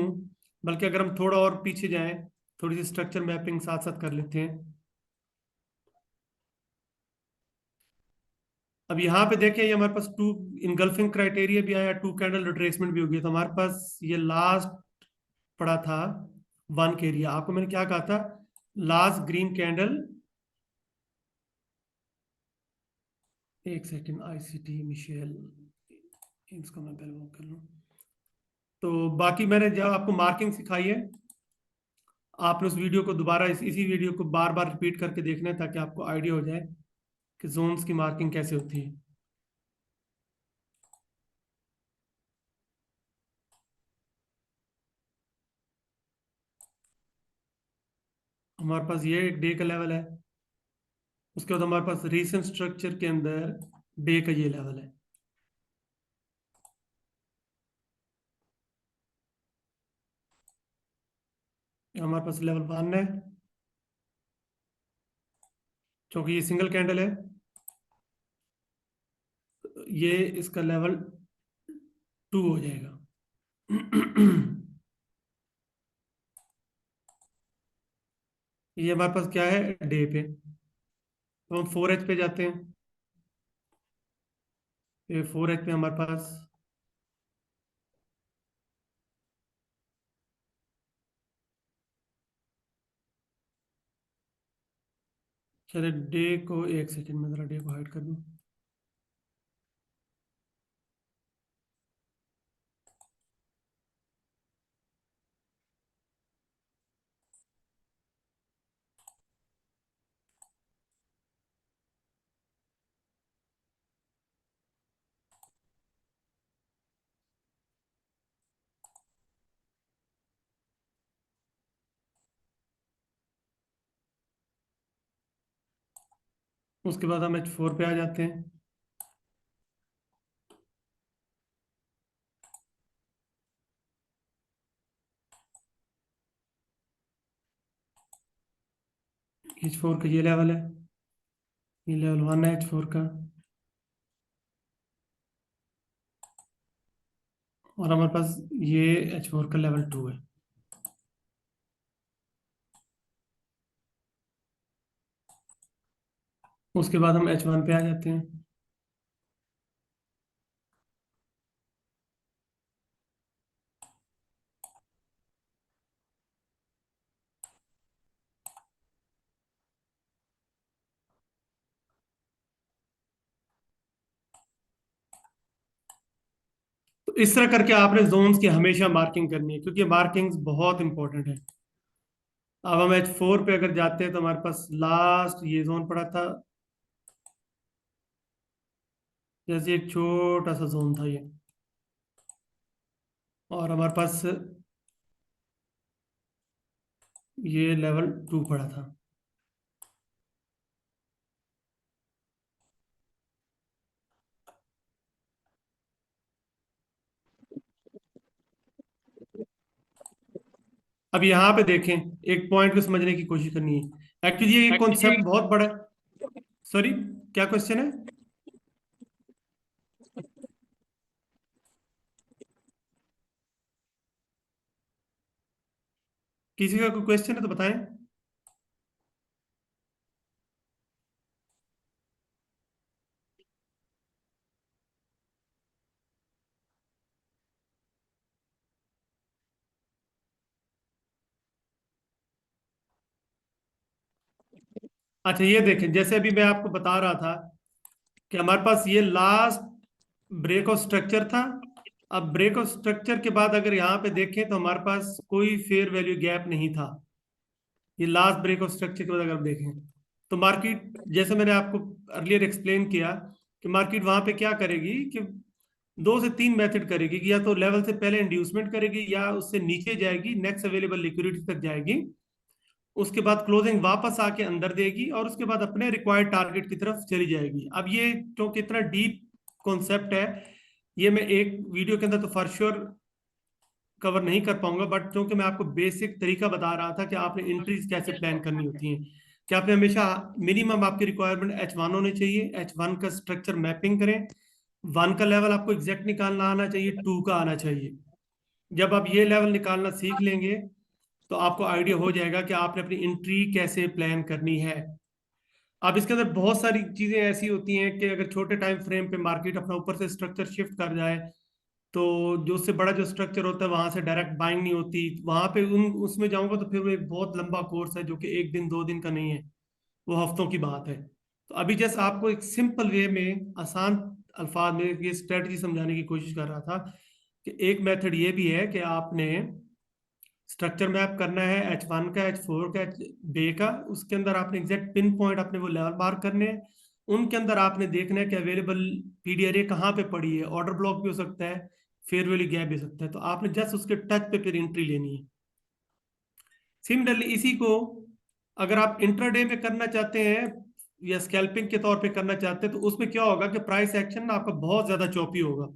बल्कि अगर हम थोड़ा और पीछे जाएं, थोड़ी सी स्ट्रक्चर मैपिंग साथ साथ कर लेते हैं। अब यहाँ पे देखें, ये हमारे पास टू इनगल्फिंग क्राइटेरिया भी आया, टू कैंडल रिट्रेसमेंट भी हो गया, तो हमारे पास ये लास्ट पड़ा था वन के एरिया। आपको मैंने क्या कहा था, लास्ट ग्रीन कैंडल, एक सेकंड, आईसीटी मिशेल, इसको मैं पहले वो कर लूँ। तो बाकी मैंने जब आपको मार्किंग सिखाई है, आपने उस वीडियो को दोबारा इसी वीडियो को बार बार रिपीट करके देखना है ताकि आपको आइडिया हो जाए कि जोन्स की मार्किंग कैसे होती है। हमारे पास ये एक डे का लेवल है, उसके बाद हमारे पास रीसेंट स्ट्रक्चर के अंदर डे का ये लेवल है। ये हमारे पास लेवल वन है, क्योंकि ये सिंगल कैंडल है। ये इसका लेवल टू हो जाएगा। ये हमारे पास क्या है, डे पे। तो हम फोर एच पे जाते हैं। ये फोर एच पे हमारे पास, चलिए डे को एक सेकंड में जरा डे को हाइड कर दूं। उसके बाद हम एच फोर पे आ जाते हैं। एच फोर का ये लेवल है, ये लेवल वन है एच फोर का। और हमारे पास ये एच फोर का लेवल टू है। उसके बाद हम एच वन पे आ जाते हैं। तो इस तरह करके आपने जोन्स की हमेशा मार्किंग करनी है, क्योंकि मार्किंग्स बहुत इंपॉर्टेंट है। अब हम H4 पे अगर जाते हैं तो हमारे पास लास्ट ये जोन पड़ा था, जैसे एक छोटा सा जोन था ये, और हमारे पास ये लेवल 2 पड़ा था। अब यहाँ पे देखें, एक पॉइंट को समझने की कोशिश करनी है। एक्चुअली ये कॉन्सेप्ट बहुत बड़ा है। सॉरी, क्या क्वेश्चन है? किसी का कोई क्वेश्चन है तो बताएं। अच्छा, ये देखें, जैसे अभी मैं आपको बता रहा था कि हमारे पास ये लास्ट ब्रेक ऑफ स्ट्रक्चर था। अब ब्रेक ऑफ स्ट्रक्चर के बाद अगर यहाँ पे देखें तो हमारे पास कोई फेयर वैल्यू गैप नहीं था। ये लास्ट ब्रेक ऑफ स्ट्रक्चर के बाद अगर आप देखें तो मार्केट, जैसे मैंने आपको अर्लियर एक्सप्लेन किया, कि मार्केट वहां पे क्या करेगी कि 2 से 3 मेथड करेगी, कि या तो लेवल से पहले इंड्यूसमेंट करेगी, या उससे नीचे जाएगी, नेक्स्ट अवेलेबल लिक्विडिटी तक जाएगी, उसके बाद क्लोजिंग वापस आके अंदर देगी, और उसके बाद अपने रिक्वायर्ड टारगेट की तरफ चली जाएगी। अब ये क्योंकि इतना डीप कॉन्सेप्ट है, ये मैं एक वीडियो के अंदर तो फॉर श्योर कवर नहीं कर पाऊंगा, बट क्योंकि मैं आपको बेसिक तरीका बता रहा था कि आपने एंट्रीज कैसे प्लान करनी होती हैं, कि आपने हमेशा मिनिमम आपकी रिक्वायरमेंट H1 होनी चाहिए, H1 का स्ट्रक्चर मैपिंग करें, 1 का लेवल आपको एग्जैक्ट निकालना आना चाहिए, 2 का आना चाहिए। जब आप ये लेवल निकालना सीख लेंगे तो आपको आइडिया हो जाएगा कि आपने अपनी एंट्री कैसे प्लान करनी है। अब इसके अंदर बहुत सारी चीजें ऐसी होती हैं कि अगर छोटे टाइम फ्रेम पे मार्केट अपना ऊपर से स्ट्रक्चर शिफ्ट कर जाए, तो जो उससे बड़ा जो स्ट्रक्चर होता है वहां से डायरेक्ट बाइंग नहीं होती, वहां पे उन उसमें जाऊंगा तो फिर वो एक बहुत लंबा कोर्स है जो कि 1 दिन 2 दिन का नहीं है, वो हफ्तों की बात है। तो अभी जस्ट आपको एक सिंपल वे में, आसान अल्फाज में ये स्ट्रेटजी समझाने की कोशिश कर रहा था, कि एक मेथड ये भी है कि आपने स्ट्रक्चर मैप करना है H1 का, H4 का, बे का, उसके अंदर आपने एग्जैक्ट पिन पॉइंट अपने वो लेवल मार्क करने हैं, उनके अंदर आपने देखना है कि अवेलेबल पीडीआरए कहाँ पे पड़ी है, ऑर्डर ब्लॉक भी हो सकता है, फेयर वैल्यू गैप भी हो सकता है, तो आपने जस्ट उसके टच पे फिर एंट्री लेनी है। सिमिलरली इसी को अगर आप इंट्राडे में करना चाहते हैं या स्कैल्पिंग के तौर पे करना चाहते हैं, तो उसमें क्या होगा कि प्राइस एक्शन ना आपका बहुत ज्यादा चॉपी होगा।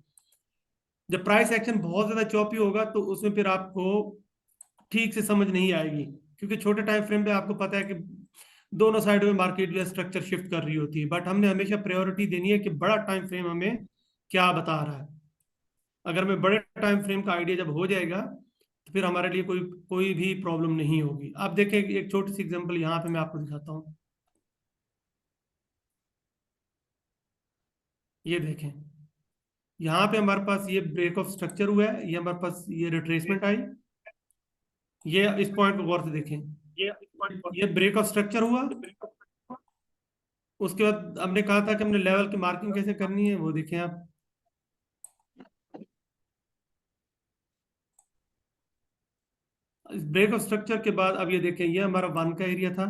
जब प्राइस एक्शन बहुत ज्यादा चॉपी होगा तो उसमें फिर आपको ठीक से समझ नहीं आएगी, क्योंकि छोटे टाइम फ्रेम पे आपको पता है कि दोनों साइड में मार्केट जो है स्ट्रक्चर शिफ्ट कर रही होती है, बट हमने हमेशा प्रायोरिटी देनी है कि बड़ा टाइम फ्रेम हमें क्या बता रहा है। अगर हमें बड़े टाइम फ्रेम का आइडिया जब हो जाएगा तो फिर हमारे लिए कोई कोई भी प्रॉब्लम नहीं होगी। आप देखें, एक छोटी सी एग्जांपल यहाँ पे मैं आपको दिखाता हूँ। ये देखें, यहाँ पे हमारे पास ये ब्रेक ऑफ स्ट्रक्चर हुआ है, ये हमारे पास ये रिट्रेसमेंट आई, ये इस पॉइंट को गौर से देखें, ये ब्रेक ऑफ स्ट्रक्चर हुआ। उसके बाद हमने कहा था कि हमने लेवल की मार्किंग कैसे करनी है, वो देखें आप। इस ब्रेक ऑफ स्ट्रक्चर के बाद अब ये देखें, ये हमारा 1 का एरिया था।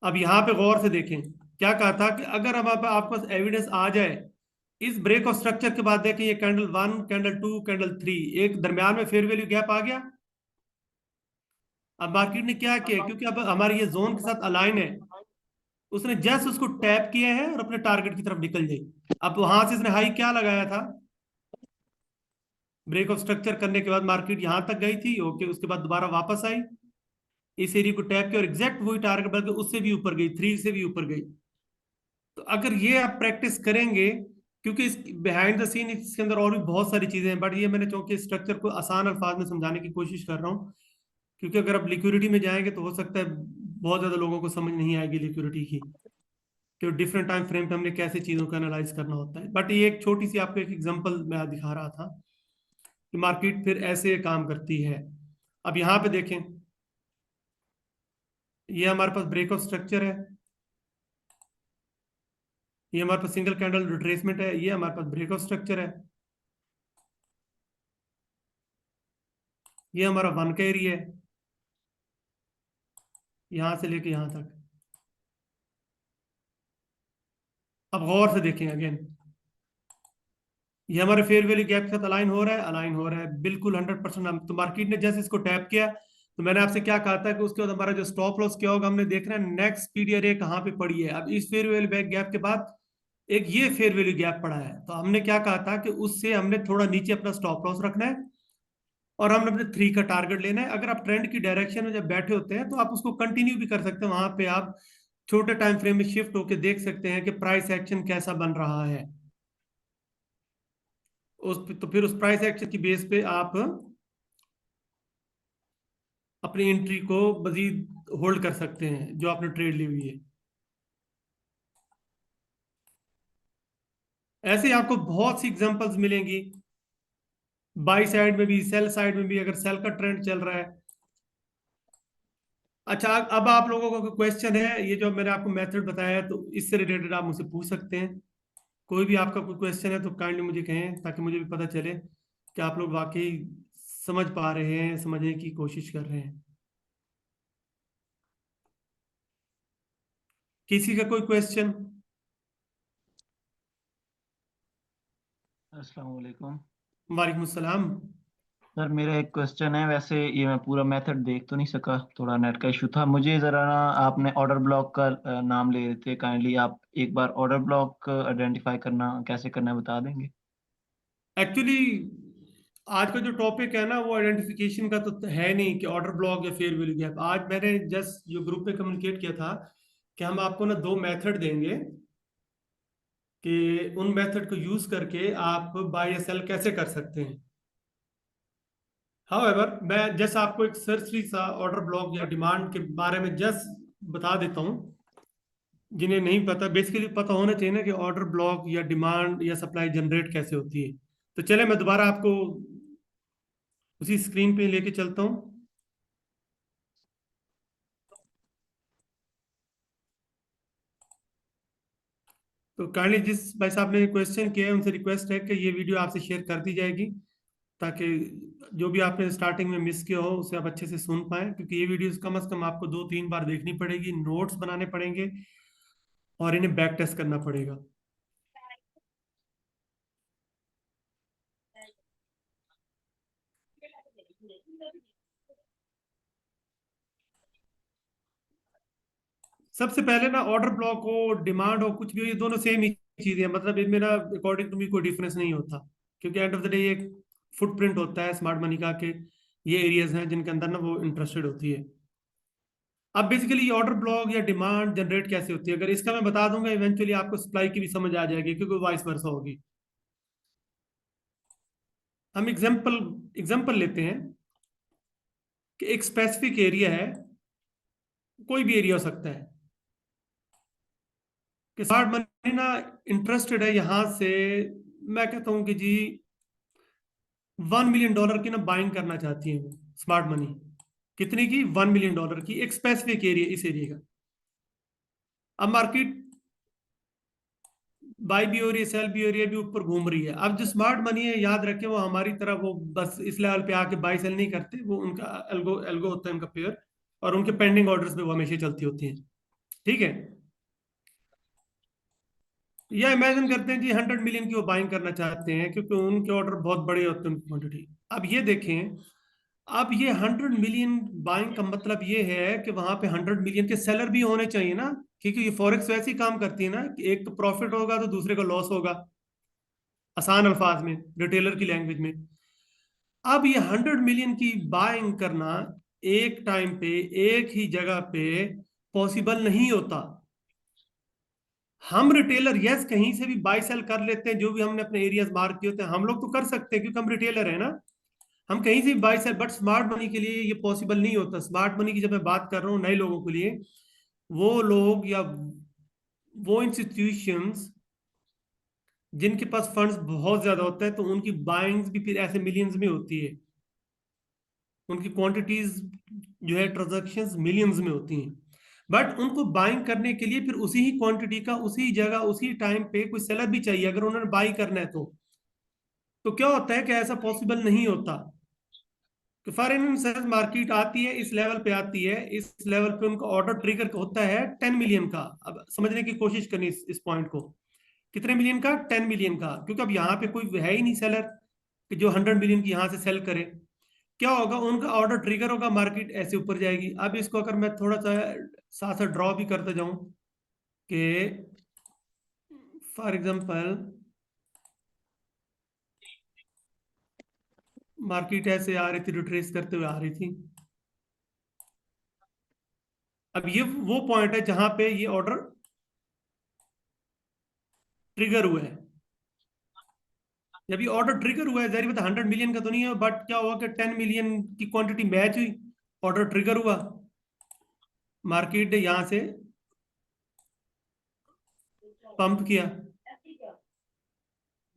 अब यहाँ पे गौर से देखें, क्या कहा था कि अगर हम आपके पास एविडेंस आ जाए इस ब्रेक ऑफ स्ट्रक्चर के बाद, देखें ये कैंडल 1, कैंडल 2, कैंडल 3, एक दरमियान में फेयर वैल्यू गैप आ गया। अब मार्केट ने क्या किया, क्योंकि अब हमारे ये जोन के साथ अलाइन है, उसने जस्ट उसको टैप किया है और अपने टारगेट की तरफ निकल जाए। अब वहां से इसने हाई क्या लगाया था, ब्रेक ऑफ स्ट्रक्चर करने के बाद मार्केट यहां तक गई थी, ओके, उसके बाद दोबारा वापस आई, इस एरिया को टैप किया और एग्जैक्ट वही टारगेट, बल्कि उससे भी ऊपर गई, 3 से भी ऊपर गई। तो अगर ये आप प्रैक्टिस करेंगे, क्योंकि इस बिहाइंड द सीन इसके अंदर और भी बहुत सारी चीजें हैं, बट ये मैंने चूंकि स्ट्रक्चर को आसान अल्फाज में समझाने की कोशिश कर रहा हूँ, क्योंकि अगर आप लिक्विडिटी में जाएंगे तो हो सकता है बहुत ज्यादा लोगों को समझ नहीं आएगी लिक्विडिटी की, कि डिफरेंट टाइम फ्रेम पे हमने कैसे चीजों को एनालाइज करना होता है। बट ये एक छोटी सी आपको एक एग्जांपल मैं दिखा रहा था कि मार्केट फिर ऐसे काम करती है। अब यहाँ पे देखें, ये हमारे पास ब्रेक ऑफ स्ट्रक्चर है, ये हमारे पास सिंगल कैंडल रिट्रेसमेंट है, ये हमारे पास ब्रेकआउट स्ट्रक्चर है, ये हमारा 1 का एरिया है, यहां से लेके यहां तक। अब गौर से देखें अगेन, ये हमारे फेयर वैल्यू गैप के साथ अलाइन हो रहा है, अलाइन हो रहा है बिल्कुल 100%। हम तो मार्केट ने जैसे इसको टैप किया, तो मैंने आपसे क्या कहा था कि उसके बाद हमारा जो स्टॉप लॉस क्या होगा, हमने देखना है नेक्स्ट पीरियड है कहाँ पे पड़ी है। अब इस फेयर वैल्यू बैक गैप के बाद एक ये फेयर वैल्यू गैप पड़ा है, तो हमने क्या कहा था कि उससे हमने थोड़ा नीचे अपना स्टॉप लॉस रखना है, और हमने अपने 3 का टारगेट लेना है। अगर आप ट्रेंड की डायरेक्शन में जब बैठे होते हैं तो आप उसको कंटिन्यू भी कर सकते हैं, वहां पे आप छोटे टाइम फ्रेम में शिफ्ट होकर देख सकते हैं कि प्राइस एक्शन कैसा बन रहा है। तो फिर उस प्राइस एक्शन की बेस पे आप अपनी एंट्री को मजीद होल्ड कर सकते हैं जो आपने ट्रेड ली हुई है। ऐसे ही आपको बहुत सी एग्जांपल्स मिलेंगी, बाई साइड में भी सेल साइड में भी, अगर सेल का ट्रेंड चल रहा है। अच्छा, अब आप लोगों का कोई क्वेश्चन है, ये जो मैंने आपको मेथड बताया है, तो इससे रिलेटेड आप मुझसे पूछ सकते हैं। कोई भी आपका कोई क्वेश्चन है तो काइंडली मुझे कहें, ताकि मुझे भी पता चले कि आप लोग वाकई समझ पा रहे हैं, समझने की कोशिश कर रहे हैं। किसी का कोई क्वेश्चन? अस्सलाम वालेकुम। वालेकुम सलाम। सर मेरा एक क्वेश्चन है, वैसे ये मैं पूरा मेथड देख तो नहीं सका, थोड़ा नेट का इशू था। मुझे ज़रा ना, आपने ऑर्डर ब्लॉक का नाम ले रहे थे, काइंडली आप एक बार ऑर्डर ब्लॉक आइडेंटिफाई करना कैसे करना है बता देंगे? एक्चुअली आज का जो टॉपिक है ना, वो आइडेंटिफिकेशन का तो है नहीं कि ऑर्डर ब्लॉक या फेयर वैल्यू गैप। आज मैंने जस्ट जो ग्रुप पे कम्युनिकेट किया था कि हम आपको ना 2 मेथड देंगे, कि उन मेथड को यूज करके आप बाय या सेल कैसे कर सकते हैं। हाउएवर मैं जस्ट आपको एक सरसरी सा ऑर्डर ब्लॉक या डिमांड के बारे में जस्ट बता देता हूँ। जिन्हें नहीं पता, बेसिकली पता होना चाहिए ना कि ऑर्डर ब्लॉक या डिमांड या सप्लाई जनरेट कैसे होती है। तो चले मैं दोबारा आपको उसी स्क्रीन पे लेके चलता हूँ। तो काइंडली जिस भाई साहब ने क्वेश्चन किया है, उनसे रिक्वेस्ट है कि ये वीडियो आपसे शेयर कर दी जाएगी, ताकि जो भी आपने स्टार्टिंग में मिस किया हो उसे आप अच्छे से सुन पाए, क्योंकि ये वीडियोस कम से कम आपको 2-3 बार देखनी पड़ेगी, नोट्स बनाने पड़ेंगे और इन्हें बैक टेस्ट करना पड़ेगा। सबसे पहले ना, ऑर्डर ब्लॉक हो डिमांड हो कुछ भी हो, ये दोनों सेम ही चीजें हैं। मतलब इनमें ना अकॉर्डिंग टू मी कोई डिफरेंस नहीं होता, क्योंकि एंड ऑफ द डे ये फुटप्रिंट होता है स्मार्ट मनी का, के ये एरियाज हैं जिनके अंदर ना वो इंटरेस्टेड होती है। अब बेसिकली ये ऑर्डर ब्लॉक या डिमांड जनरेट कैसे होती है, अगर इसका मैं बता दूंगा, इवेंचुअली आपको सप्लाई की भी समझ आ जाएगी, क्योंकि वाइस वर्सा होगी। हम एग्जाम्पल लेते हैं कि एक स्पेसिफिक एरिया है, कोई भी एरिया हो सकता है, कि स्मार्ट मनी ना इंटरेस्टेड है यहां से, मैं कहता हूं कि जी $1 मिलियन की ना बाइंग करना चाहती है वो स्मार्ट मनी। कितने की? $1 मिलियन की, एक स्पेसिफिक एरिया, इस एरिया का। अब मार्केट बाई भी हो रही है, सेल भी हो रही है, भी ऊपर घूम रही है। अब जो स्मार्ट मनी है, याद रखें, वो हमारी तरह वो बस इस लेवल पे आके बाई सेल नहीं करते, वो उनका एल्गो एल्गो होता है उनका पेयर, और उनके पेंडिंग ऑर्डर्स पे वो हमेशा चलती होती हैं। ठीक है, या इमेजिन करते हैं कि 100 मिलियन की वो बाइंग करना चाहते हैं, क्योंकि उनके ऑर्डर बहुत बड़े होते हैं, उनकी क्वांटिटी। अब ये देखें, अब ये 100 मिलियन बाइंग का मतलब ये है कि वहां पे 100 मिलियन के सेलर भी होने चाहिए ना, क्योंकि ये फॉरेक्स वैसे ही काम करती है ना कि एक प्रॉफिट होगा तो दूसरे का लॉस होगा, आसान अल्फाज में, रिटेलर की लैंग्वेज में। अब ये 100 मिलियन की बाइंग करना एक टाइम पे एक ही जगह पे पॉसिबल नहीं होता। हम रिटेलर यस कहीं से भी बाई सेल कर लेते हैं, जो भी हमने अपने एरियाज मार्क किए होते हैं हम लोग तो कर सकते हैं, क्योंकि हम रिटेलर है ना, हम कहीं से भी buy sell. But smart money के लिए ये पॉसिबल नहीं होता। स्मार्ट मनी की जब मैं बात कर रहा हूँ नए लोगों के लिए, वो लोग या वो इंस्टीट्यूशंस जिनके पास फंड्स बहुत ज्यादा होते हैं, तो उनकी बाइंग्स भी फिर ऐसे मिलियंस में होती है, उनकी क्वांटिटीज जो है ट्रांजैक्शंस मिलियंस में होती हैं। बट उनको बाइंग करने के लिए फिर उसी ही क्वांटिटी का उसी जगह उसी टाइम पे कोई सेलर भी चाहिए अगर उन्होंने बाई करना है। तो क्या होता है कि ऐसा पॉसिबल नहीं होता कि फॉर इंस्टेंस मार्केट आती है, इस लेवल पे आती है, इस लेवल पे उनका ऑर्डर ट्रिगर होता है 10 मिलियन का। अब समझने की कोशिश करनी इस पॉइंट को, कितने मिलियन का? 10 मिलियन का, क्योंकि अब यहाँ पे कोई है ही नहीं सेलर कि जो 100 मिलियन की यहाँ से सेल करे। क्या होगा, उनका ऑर्डर ट्रिगर होगा, मार्केट ऐसे ऊपर जाएगी। अब इसको अगर मैं थोड़ा सा साथ साथ ड्रॉ भी करता जाऊं कि फॉर एग्जांपल मार्केट ऐसे आ रही थी, रिट्रेस करते हुए आ रही थी। अब ये वो पॉइंट है जहां पे ये ऑर्डर ट्रिगर हुआ है। जब ये ऑर्डर ट्रिगर हुआ है, जाहिर बात 100 मिलियन का तो नहीं है, बट क्या हुआ कि 10 मिलियन की क्वांटिटी मैच हुई, ऑर्डर ट्रिगर हुआ, मार्केट ने यहां से पंप किया।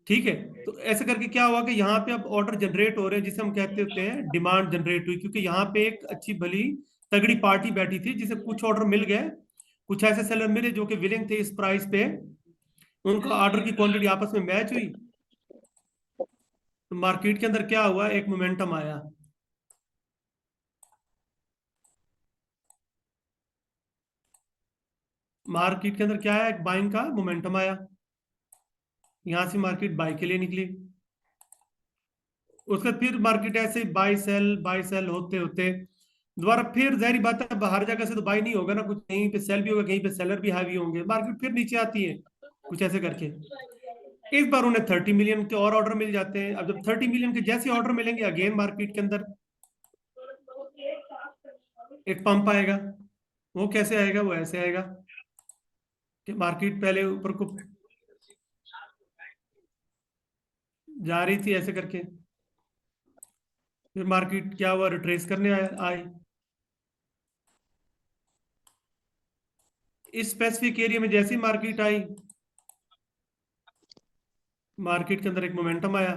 ठीक है, तो ऐसे करके क्या हुआ कि यहाँ पे अब ऑर्डर जनरेट हो रहे हैं, जिसे हम कहते होते हैं डिमांड जनरेट हुई, क्योंकि यहाँ पे एक अच्छी भली तगड़ी पार्टी बैठी थी जिसे कुछ ऑर्डर मिल गए, कुछ ऐसे सेलर मिले जो कि विलिंग थे इस प्राइस पे, उनका ऑर्डर की क्वांटिटी आपस में मैच हुई। तो मार्केट के अंदर क्या हुआ, एक मोमेंटम आया। मार्केट के अंदर क्या है, एक बाइंग का मोमेंटम आया, यहां से मार्केट बाई के लिए निकली। उसके बाद फिर मार्केट ऐसे बाई सेल होते होते दोबारा फिर, जाहिर बात है बाहर जगह से तो बाई नहीं होगा ना, कुछ कहीं पे सेल भी होगा, कहीं पे सेलर भी हावी होंगे, मार्केट फिर नीचे आती है, कुछ ऐसे करके। एक बार उन्हें 30 मिलियन के और ऑर्डर मिल जाते हैं। अब जब 30 मिलियन के जैसे ऑर्डर मिलेंगे, अगेन मार्केट के अंदर एक पंप आएगा। वो कैसे आएगा, वो ऐसे आएगा कि मार्केट पहले ऊपर को जा रही थी ऐसे करके, फिर मार्केट क्या हुआ, रिट्रेस करने आए। इस स्पेसिफिक एरिया में जैसी मार्केट आई, मार्केट के अंदर एक मोमेंटम आया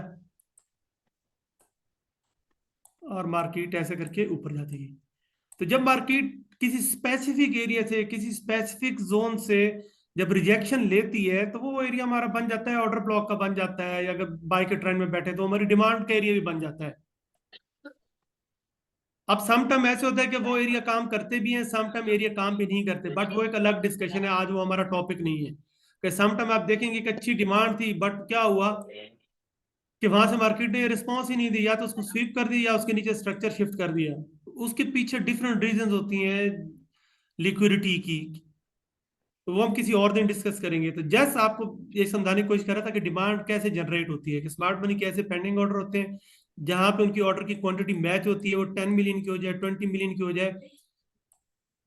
और मार्केट ऐसे करके ऊपर जाती गई। तो जब मार्केट किसी स्पेसिफिक एरिया से, किसी स्पेसिफिक जोन से जब रिजेक्शन लेती है, तो वो एरिया हमारा बन जाता है ऑर्डर ब्लॉक का, बन जाता है, या अगर बाय के ट्रेंड में बैठे तो हमारी डिमांड का एरिया भी बन जाता है। अब सम टाइम ऐसे होता है कि वो एरिया काम करते भी हैं, सम टाइम एरिया काम भी नहीं करते, बट वो एक अलग डिस्कशन है, आज वो हमारा टॉपिक नहीं है। कि सम टाइम आप देखेंगे कि अच्छी डिमांड थी, बट क्या हुआ कि वहां से मार्केट ने रिस्पॉन्स ही नहीं दी, या तो उसको स्वीप कर दिया या उसके नीचे स्ट्रक्चर शिफ्ट कर दिया। उसके पीछे डिफरेंट रीजंस होती हैं लिक्विडिटी की, तो वो हम किसी और दिन डिस्कस करेंगे। तो जस्ट आपको ये समझाने की कोशिश कर रहा था कि डिमांड कैसे जनरेट होती है, कि स्मार्ट मनी कैसे पेंडिंग ऑर्डर होते हैं, जहां पे उनकी ऑर्डर की क्वांटिटी मैच होती है, वो 10 मिलियन की हो जाए, 20 मिलियन की हो जाए,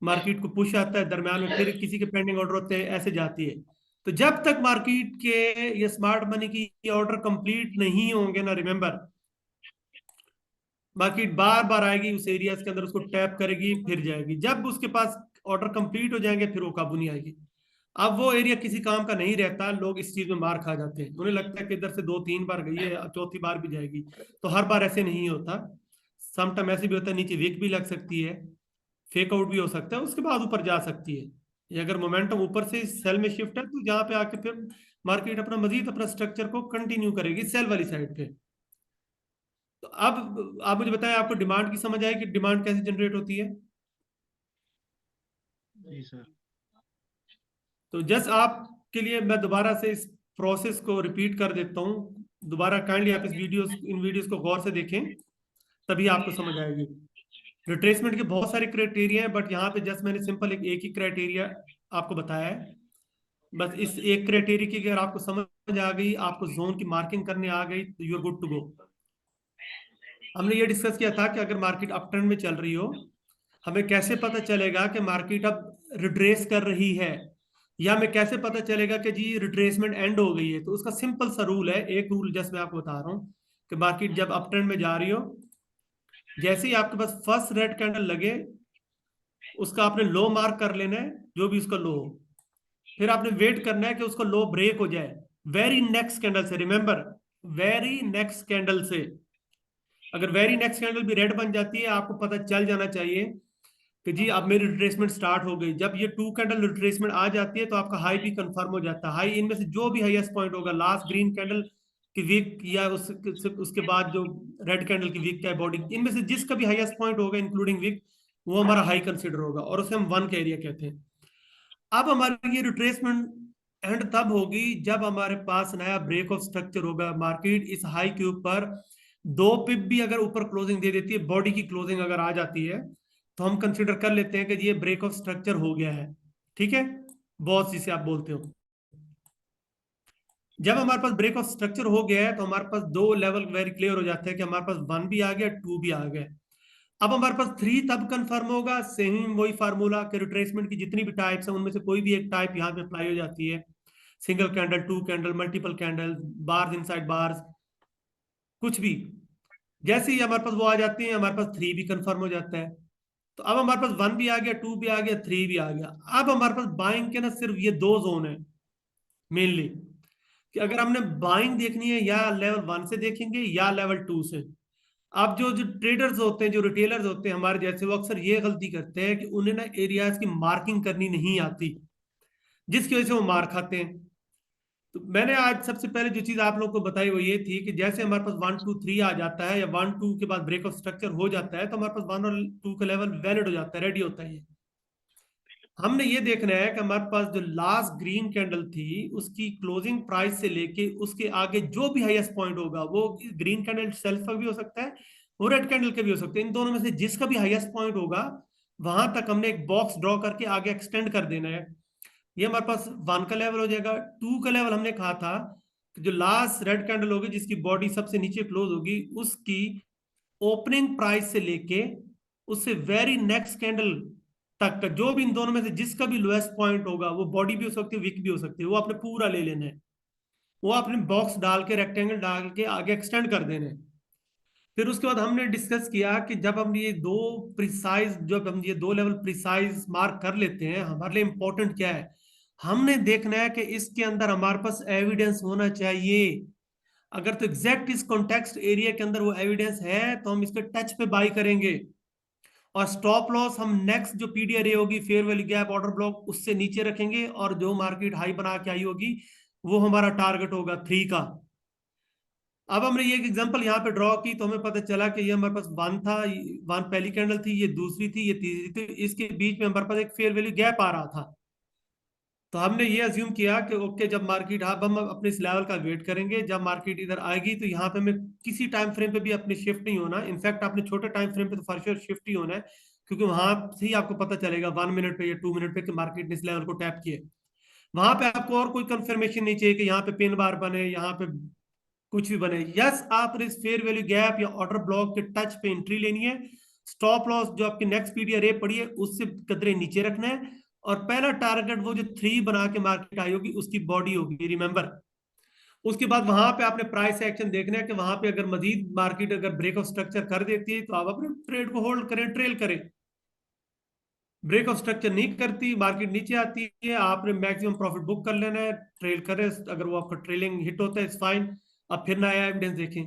मार्केट को पुश आता है, दरम्यान में फिर किसी के पेंडिंग ऑर्डर होते हैं, ऐसे जाती है। तो जब तक मार्केट के ये स्मार्ट मनी की ऑर्डर कंप्लीट नहीं होंगे ना, रिमेंबर, मार्केट बार बार आएगी उस एरिया के अंदर, उसको टैप करेगी, फिर जाएगी। जब उसके पास ऑर्डर कंप्लीट हो जाएंगे, फिर वो काबू नहीं आएगी। अब वो एरिया किसी काम का नहीं रहता, लोग इस चीज में मार खा जाते हैं, उन्हें लगता है कि इधर से 2-3 बार गई है, चौथी बार भी जाएगी। तो हर बार ऐसे नहीं होता, सम टाइम ऐसे भी होता है, नीचे वीक भी लग सकती है, फेक आउट भी हो सकता है, उसके बाद ऊपर जा सकती है। ये अगर मोमेंटम ऊपर से सेल में शिफ्ट है, तो जहां पे आके फिर मार्केट अपना मजीद अपना स्ट्रक्चर को कंटिन्यू करेगी सेल वाली साइड पे। तो अब आप मुझे बताएं, आपको डिमांड की समझ आए कि डिमांड कैसे जनरेट होती है? जी सर। तो जस्ट आपके लिए मैं दोबारा से इस प्रोसेस को रिपीट कर देता हूँ दोबारा, काइंडली आप इन वीडियोस को गौर से देखें, तभी आपको समझ आएगी। रिट्रेसमेंट के बहुत सारे क्राइटेरिया हैं, बट यहाँ पे जस्ट मैंने सिंपल एक ही क्राइटेरिया आपको बताया है। बस इस एक क्राइटेरिया की अगर आपको समझ आ गई, आपको जोन की मार्किंग करने आ गई, तो you are good to go. हमने ये डिस्कस किया था कि अगर मार्केट अप ट्रेंड में चल रही हो, हमें कैसे पता चलेगा कि मार्केट अब रिट्रेस कर रही है, या हमें कैसे पता चलेगा कि जी रिट्रेसमेंट एंड हो गई है। तो उसका सिंपल सा रूल है, एक रूल जस्ट मैं आपको बता रहा हूँ कि मार्केट जब अप ट्रेंड में जा रही हो, जैसे ही आपके पास फर्स्ट रेड कैंडल लगे, उसका आपने लो मार्क कर लेना है, जो भी उसका लो हो। फिर आपने वेट करना है कि उसका लो ब्रेक हो जाए वेरी नेक्स्ट कैंडल से। रिमेंबर, वेरी नेक्स्ट कैंडल से। अगर वेरी नेक्स्ट कैंडल भी रेड बन जाती है, आपको पता चल जाना चाहिए कि जी अब मेरी रिट्रेसमेंट स्टार्ट हो गई। जब ये 2 कैंडल रिट्रेसमेंट आ जाती है तो आपका हाई भी कंफर्म हो जाता है। हाई इनमें से जो भी हाईएस्ट पॉइंट होगा लास्ट ग्रीन कैंडल की वीक या उसके बाद जो रेड कैंडल की वीक का बॉडी, इनमें से जिसका भी हाईएस्ट पॉइंट होगा इंक्लूडिंग वीक, वो हमारा हाई कंसिडर होगा और उसे हम 1 का एरिया कहते हैं। अब हमारी ये रिट्रेसमेंट एंड तब होगी जब हमारे पास नया ब्रेक ऑफ स्ट्रक्चर होगा। मार्केट इस हाई के ऊपर 2 पिप भी अगर ऊपर क्लोजिंग दे देती है, बॉडी की क्लोजिंग अगर आ जाती है, तो हम कंसिडर कर लेते हैं कि ये ब्रेक ऑफ स्ट्रक्चर हो गया है। ठीक है बॉस, जिसे आप बोलते हो। जब हमारे पास ब्रेक ऑफ स्ट्रक्चर हो गया है तो हमारे पास 2 लेवल वेरी क्लियर हो जाते हैं कि हमारे पास 1 भी आ गया, 2 भी आ गया। अब हमारे पास 3 तब कंफर्म होगा, सेम वही फार्मूला के रिट्रेसमेंट की जितनी भी टाइप्स है उनमें से कोई भी एक टाइप यहाँ पे अप्लाई हो जाती है। Single candle, 2 candle, multiple candle, bars inside bars, कुछ भी। जैसे ही हमारे पास वो आ जाती है हमारे पास 3 भी कंफर्म हो जाता है। तो अब हमारे पास 1 भी आ गया, 2 भी आ गया, 3 भी आ गया। अब हमारे पास बाइंग के ना सिर्फ ये 2 जोन है मेनली, कि अगर हमने बाइंग देखनी है या लेवल 1 से देखेंगे या लेवल 2 से। अब जो जो ट्रेडर्स होते हैं, जो रिटेलर्स होते हैं हमारे जैसे, वो अक्सर ये गलती करते हैं कि उन्हें ना एरियाज की मार्किंग करनी नहीं आती, जिसकी वजह से वो मार खाते हैं। तो मैंने आज सबसे पहले जो चीज आप लोगों को बताई वो ये थी कि जैसे हमारे पास 1 2 3 आ जाता है या 1 2 के बाद ब्रेक ऑफ स्ट्रक्चर हो जाता है तो हमारे पास 1 और 2 का लेवल वैलिड हो जाता है, रेडी होता है। ये हमने ये देखना है कि हमारे पास जो लास्ट ग्रीन कैंडल थी उसकी क्लोजिंग प्राइस से लेके उसके आगे जो भी हाईएस्ट पॉइंट होगा, वो ग्रीन कैंडल सेल्फ का भी हो सकता है, वो रेड कैंडल का भी हो सकता है। इन दोनों में से जिसका भी हाईएस्ट पॉइंट होगा वहां तक हमने एक बॉक्स ड्रॉ करके आगे एक्सटेंड कर देना है। ये हमारे पास 1 का लेवल हो जाएगा। 2 का लेवल हमने कहा था कि जो लास्ट रेड कैंडल होगी जिसकी बॉडी सबसे नीचे क्लोज होगी, उसकी ओपनिंग प्राइस से लेके उससे वेरी नेक्स्ट कैंडल तक का जो भी इन दोनों में से जिसका भी लोएस्ट पॉइंट होगा, वो बॉडी भी हो सकती है, विक भी हो सकती है, वो आपने पूरा ले लेना है। वो आपने बॉक्स डाल के, रेक्टेंगल डाल के आगे एक्सटेंड कर देना है। फिर उसके बाद हमने डिस्कस किया कि जब हम ये दो लेवल प्रिसाइज मार्क कर लेते हैं, हमारे लिए इंपॉर्टेंट क्या है, हमने देखना है कि इसके अंदर हमारे पास एविडेंस होना चाहिए। अगर तो एग्जैक्ट इस कॉन्टेक्स्ट एरिया के अंदर वो एविडेंस है तो हम इसके टच पे बाई करेंगे। और स्टॉप लॉस हम नेक्स्ट जो पीडीआर होगी, fair value gap order block, उससे नीचे रखेंगे और जो मार्केट हाई बना के आई होगी वो हमारा टारगेट होगा 3 का। अब हमने ये एक एग्जांपल यहाँ पे ड्रॉ की तो हमें पता चला कि ये हमारे पास 1 था, 1 पहली कैंडल थी, ये दूसरी थी, ये तीसरी थी, इसके बीच में हमारे पास एक फेयर वैल्यू गैप आ रहा था। तो हमने ये अज्यूम किया कि ओके, जब मार्केट, अब हम अपने इस लेवल का वेट करेंगे, जब मार्केट इधर आएगी तो यहाँ पे हमें किसी टाइम फ्रेम पे भी अपने शिफ्ट नहीं होना। इनफैक्ट आपने छोटे टाइम फ्रेम पे तो फॉर श्योर शिफ्ट ही होना है, क्योंकि वहां से ही आपको पता चलेगा 1 मिनट पे या 2 मिनट पे कि मार्केट ने इस लेवल को टैप किया। वहां पे आपको और कोई कंफर्मेशन नहीं चाहिए कि यहाँ पे पिन बार बने, यहाँ पे कुछ भी बने। यस, आपने इस फेयर वैल्यू गैप या ऑर्डर ब्लॉक के टच पे एंट्री लेनी है। स्टॉप लॉस जो आपकी नेक्स्ट पीडीआर पड़ी है उससे कदरे नीचे रखना है। और पहला टारगेट वो जो 3 बना के मार्केट आई होगी उसकी बॉडी होगी, रिमेंबर। उसके बाद वहां पे आपने प्राइस एक्शन देखना है कि वहां पे अगर मजीद मार्केट अगर ब्रेक ऑफ स्ट्रक्चर कर देती है तो आप अपने ट्रेड को होल्ड करें, ट्रेल करें। ब्रेक ऑफ स्ट्रक्चर नहीं करती, मार्केट नीचे आती है, आपने मैक्सिमम प्रॉफिट बुक कर लेना है, ट्रेल करें। अगर वो आपका ट्रेलिंग हिट होता है, इट्स फाइन। अब फिर नया एविडेंस देखें।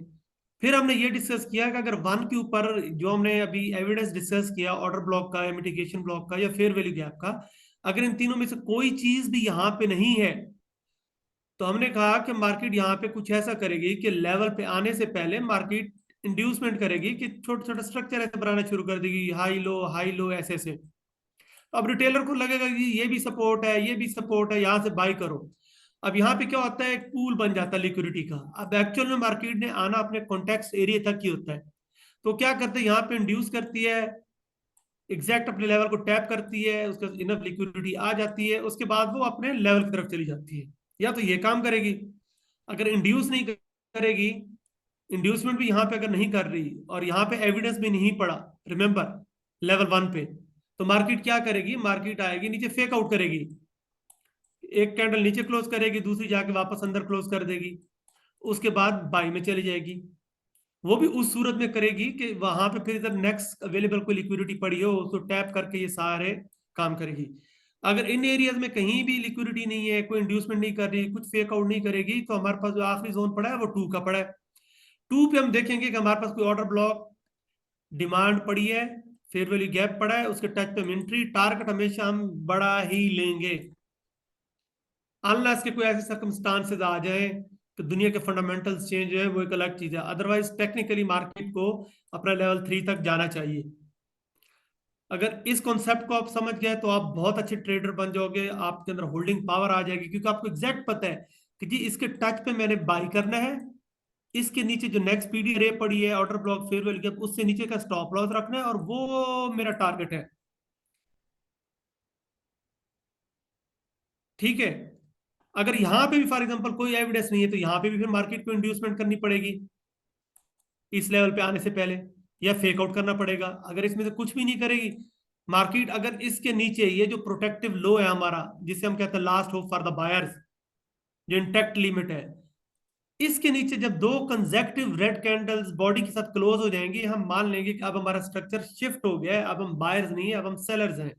फिर हमने ये डिस्कस किया कि अगर 1 के ऊपर जो हमने अभी एविडेंस डिस्कस किया, ऑर्डर ब्लॉक का या मिटिगेशन ब्लॉक का या फेयर वैल्यू गैप का, अगर इन तीनों में से कोई चीज भी यहाँ पे नहीं है तो हमने कहा कि मार्केट यहाँ पे कुछ ऐसा करेगी कि लेवल पे आने से पहले मार्केट इंड्यूसमेंट करेगी कि छोटे छोटे स्ट्रक्चर ऐसे बनाना शुरू कर देगी, हाई लो ऐसे ऐसे। अब रिटेलर को लगेगा कि ये भी सपोर्ट है, ये भी सपोर्ट है, यहाँ से बाई करो। अब यहाँ पे क्या होता है, एक पूल बन जाता है लिक्विडिटी का। अब एक्चुअल में मार्केट ने आना अपने कॉन्टेक्स्ट एरिया तक ही होता है। तो क्या करते हैं, यहाँ पे इंड्यूस करती है, एग्जैक्ट अपने लेवल को टैप करती है, उसका इनफ लिक्विडिटी आ जाती है, उसके बाद वो अपने लेवल की तरफ चली जाती है। या तो ये काम करेगी, अगर इंड्यूस नहीं करेगी, इंड्यूसमेंट भी यहाँ पे अगर नहीं कर रही और यहाँ पे एविडेंस भी नहीं पड़ा, रिमेंबर लेवल 1 पे, तो मार्केट क्या करेगी, मार्केट आएगी नीचे, फेक आउट करेगी। एक कैंडल नीचे क्लोज करेगी, दूसरी जाके वापस अंदर क्लोज कर देगी, उसके बाद बाई में चली जाएगी। वो भी उस सूरत में करेगी कि वहां पे फिर इधर नेक्स्ट अवेलेबल कोई लिक्विडिटी पड़ी हो उसको टैप करके ये सारे काम करेगी। अगर इन एरियाज में कहीं भी लिक्विडिटी नहीं है, कोई इंड्यूसमेंट नहीं कर रही, कुछ फेक आउट नहीं करेगी, तो हमारे पास जो आखिरी जोन पड़ा है वो 2 का पड़ा है। 2 पे हम देखेंगे कि हमारे पास कोई ऑर्डर ब्लॉक डिमांड पड़ी है फेयर वैल्यू गैप पड़ा है, उसके टच पे हम एंट्री, टारगेट हमेशा हम बड़ा ही लेंगे, अनलेस के कोई ऐसे सर्कमस्टांसेस आ जाए कि दुनिया के फंडामेंटल्स चेंज है, वो एक अलग चीज है। अदरवाइज टेक्निकली मार्केट को अपना लेवल 3 तक जाना चाहिए। अगर इस कॉन्सेप्ट को आप समझ गए तो आप बहुत अच्छे ट्रेडर बन जाओगे, आपके अंदर होल्डिंग पावर आ जाएगी, क्योंकि आपको एग्जैक्ट पता है कि जी इसके टच पे मैंने बाई करना है, इसके नीचे जो नेक्स्ट पीडी रे पड़ी है order block fair value gap, उससे नीचे का स्टॉप लॉस रखना है, और वो मेरा टारगेट है। ठीक है। अगर यहां पे भी फॉर एग्जांपल कोई एविडेंस नहीं है, तो यहां पे भी फिर मार्केट को इंड्यूसमेंट करनी पड़ेगी इस लेवल पे आने से पहले, या फेक आउट करना पड़ेगा। अगर इसमें से कुछ भी नहीं करेगी मार्केट, अगर इसके नीचे ये जो प्रोटेक्टिव लो है हमारा, जिसे हम कहते हैं last hope for the buyers, जो इंटेक्ट लिमिट है, इसके नीचे जब दो कंसेक्टिव रेड कैंडल्स बॉडी के साथ क्लोज हो जाएंगी, हम मान लेंगे कि अब हमारा स्ट्रक्चर शिफ्ट हो गया है, अब हम बायर्स नहीं है, अब हम सेलर्स हैं।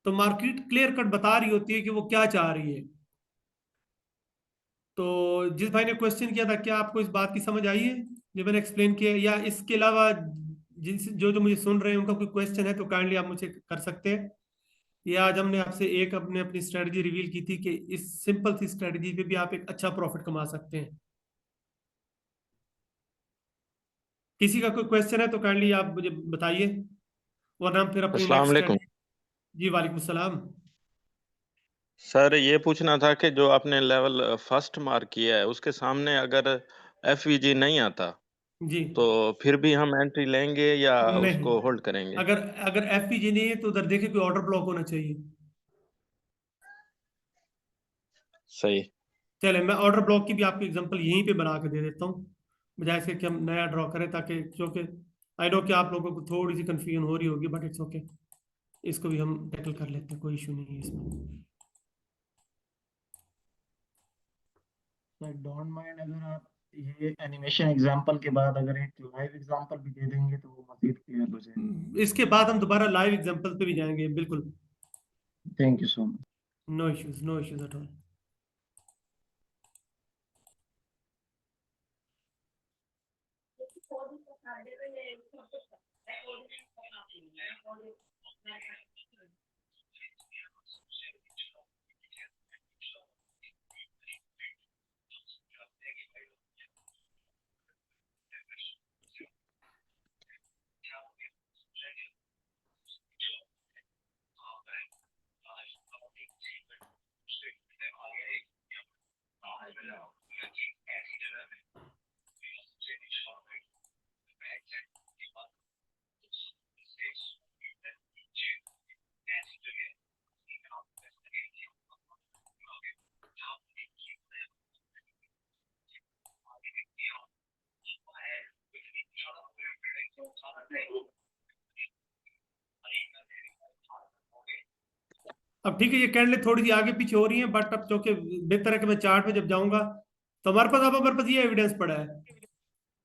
तो मार्केट क्लियर कट बता रही होती है कि वो क्या चाह रही है। तो जिस भाई ने क्वेश्चन किया था, क्या आपको इस बात की समझ आई है जो मैंने एक्सप्लेन किया है? या इसके अलावा जिनसे जो जो मुझे सुन रहे हैं उनका कोई क्वेश्चन है तो काइंडली आप मुझे कर सकते हैं। ये आज हमने आपसे एक अपनी स्ट्रेटजी रिवील की थी कि इस सिंपल सी स्ट्रेटजी पे भी आप एक अच्छा प्रॉफिट कमा सकते हैं। किसी का कोई क्वेश्चन है तो काइंडली आप मुझे बताइए, वरना हम फिर अपनी अस्सलाम नेक्स्ट वालेकुम। स्ट्रेटजी। जी वालेकुम सलाम। सर ये पूछना था कि जो आपने लेवल फर्स्ट मार्क किया है उसके सामने अगर एफवीजी नहीं आता जी तो फिर भी हम एंट्री लेंगे या नहीं, उसको होल्ड करेंगे? अगर अगर एफपीजी नहीं है तो उधर देखिए कोई ऑर्डर ब्लॉक होना चाहिए। सही। चले मैं ऑर्डर ब्लॉक की भी आपको एग्जांपल यहीं पे बना के दे देता हूँ, बजाय इसके कि हम नया ड्रॉ करें, ताकि क्योंकि आई नो कि आप लोगों को थोड़ी सी कंफ्यूजन हो रही होगी, बट इट्स ओके, इसको भी हम टैकल कर लेते हैं, कोई इशू नहीं है इसमें। तो डोंट माइंड अगर आप ये एनिमेशन एग्जांपल के बाद अगर एक लाइव एग्जांपल भी दे देंगे तो वो मजीद क्लियर हो जाए। इसके बाद हम दोबारा लाइव एग्जांपल पे भी जाएंगे, बिल्कुल। Thank you so much. No issues, no issues at all. अब ठीक है, ये कैंडल थोड़ी सी आगे पीछे हो रही है, बट अब चूंकि बेहतर है कि मैं चार्ट पे जब जाऊंगा तो हमारे पास ये एविडेंस पड़ा है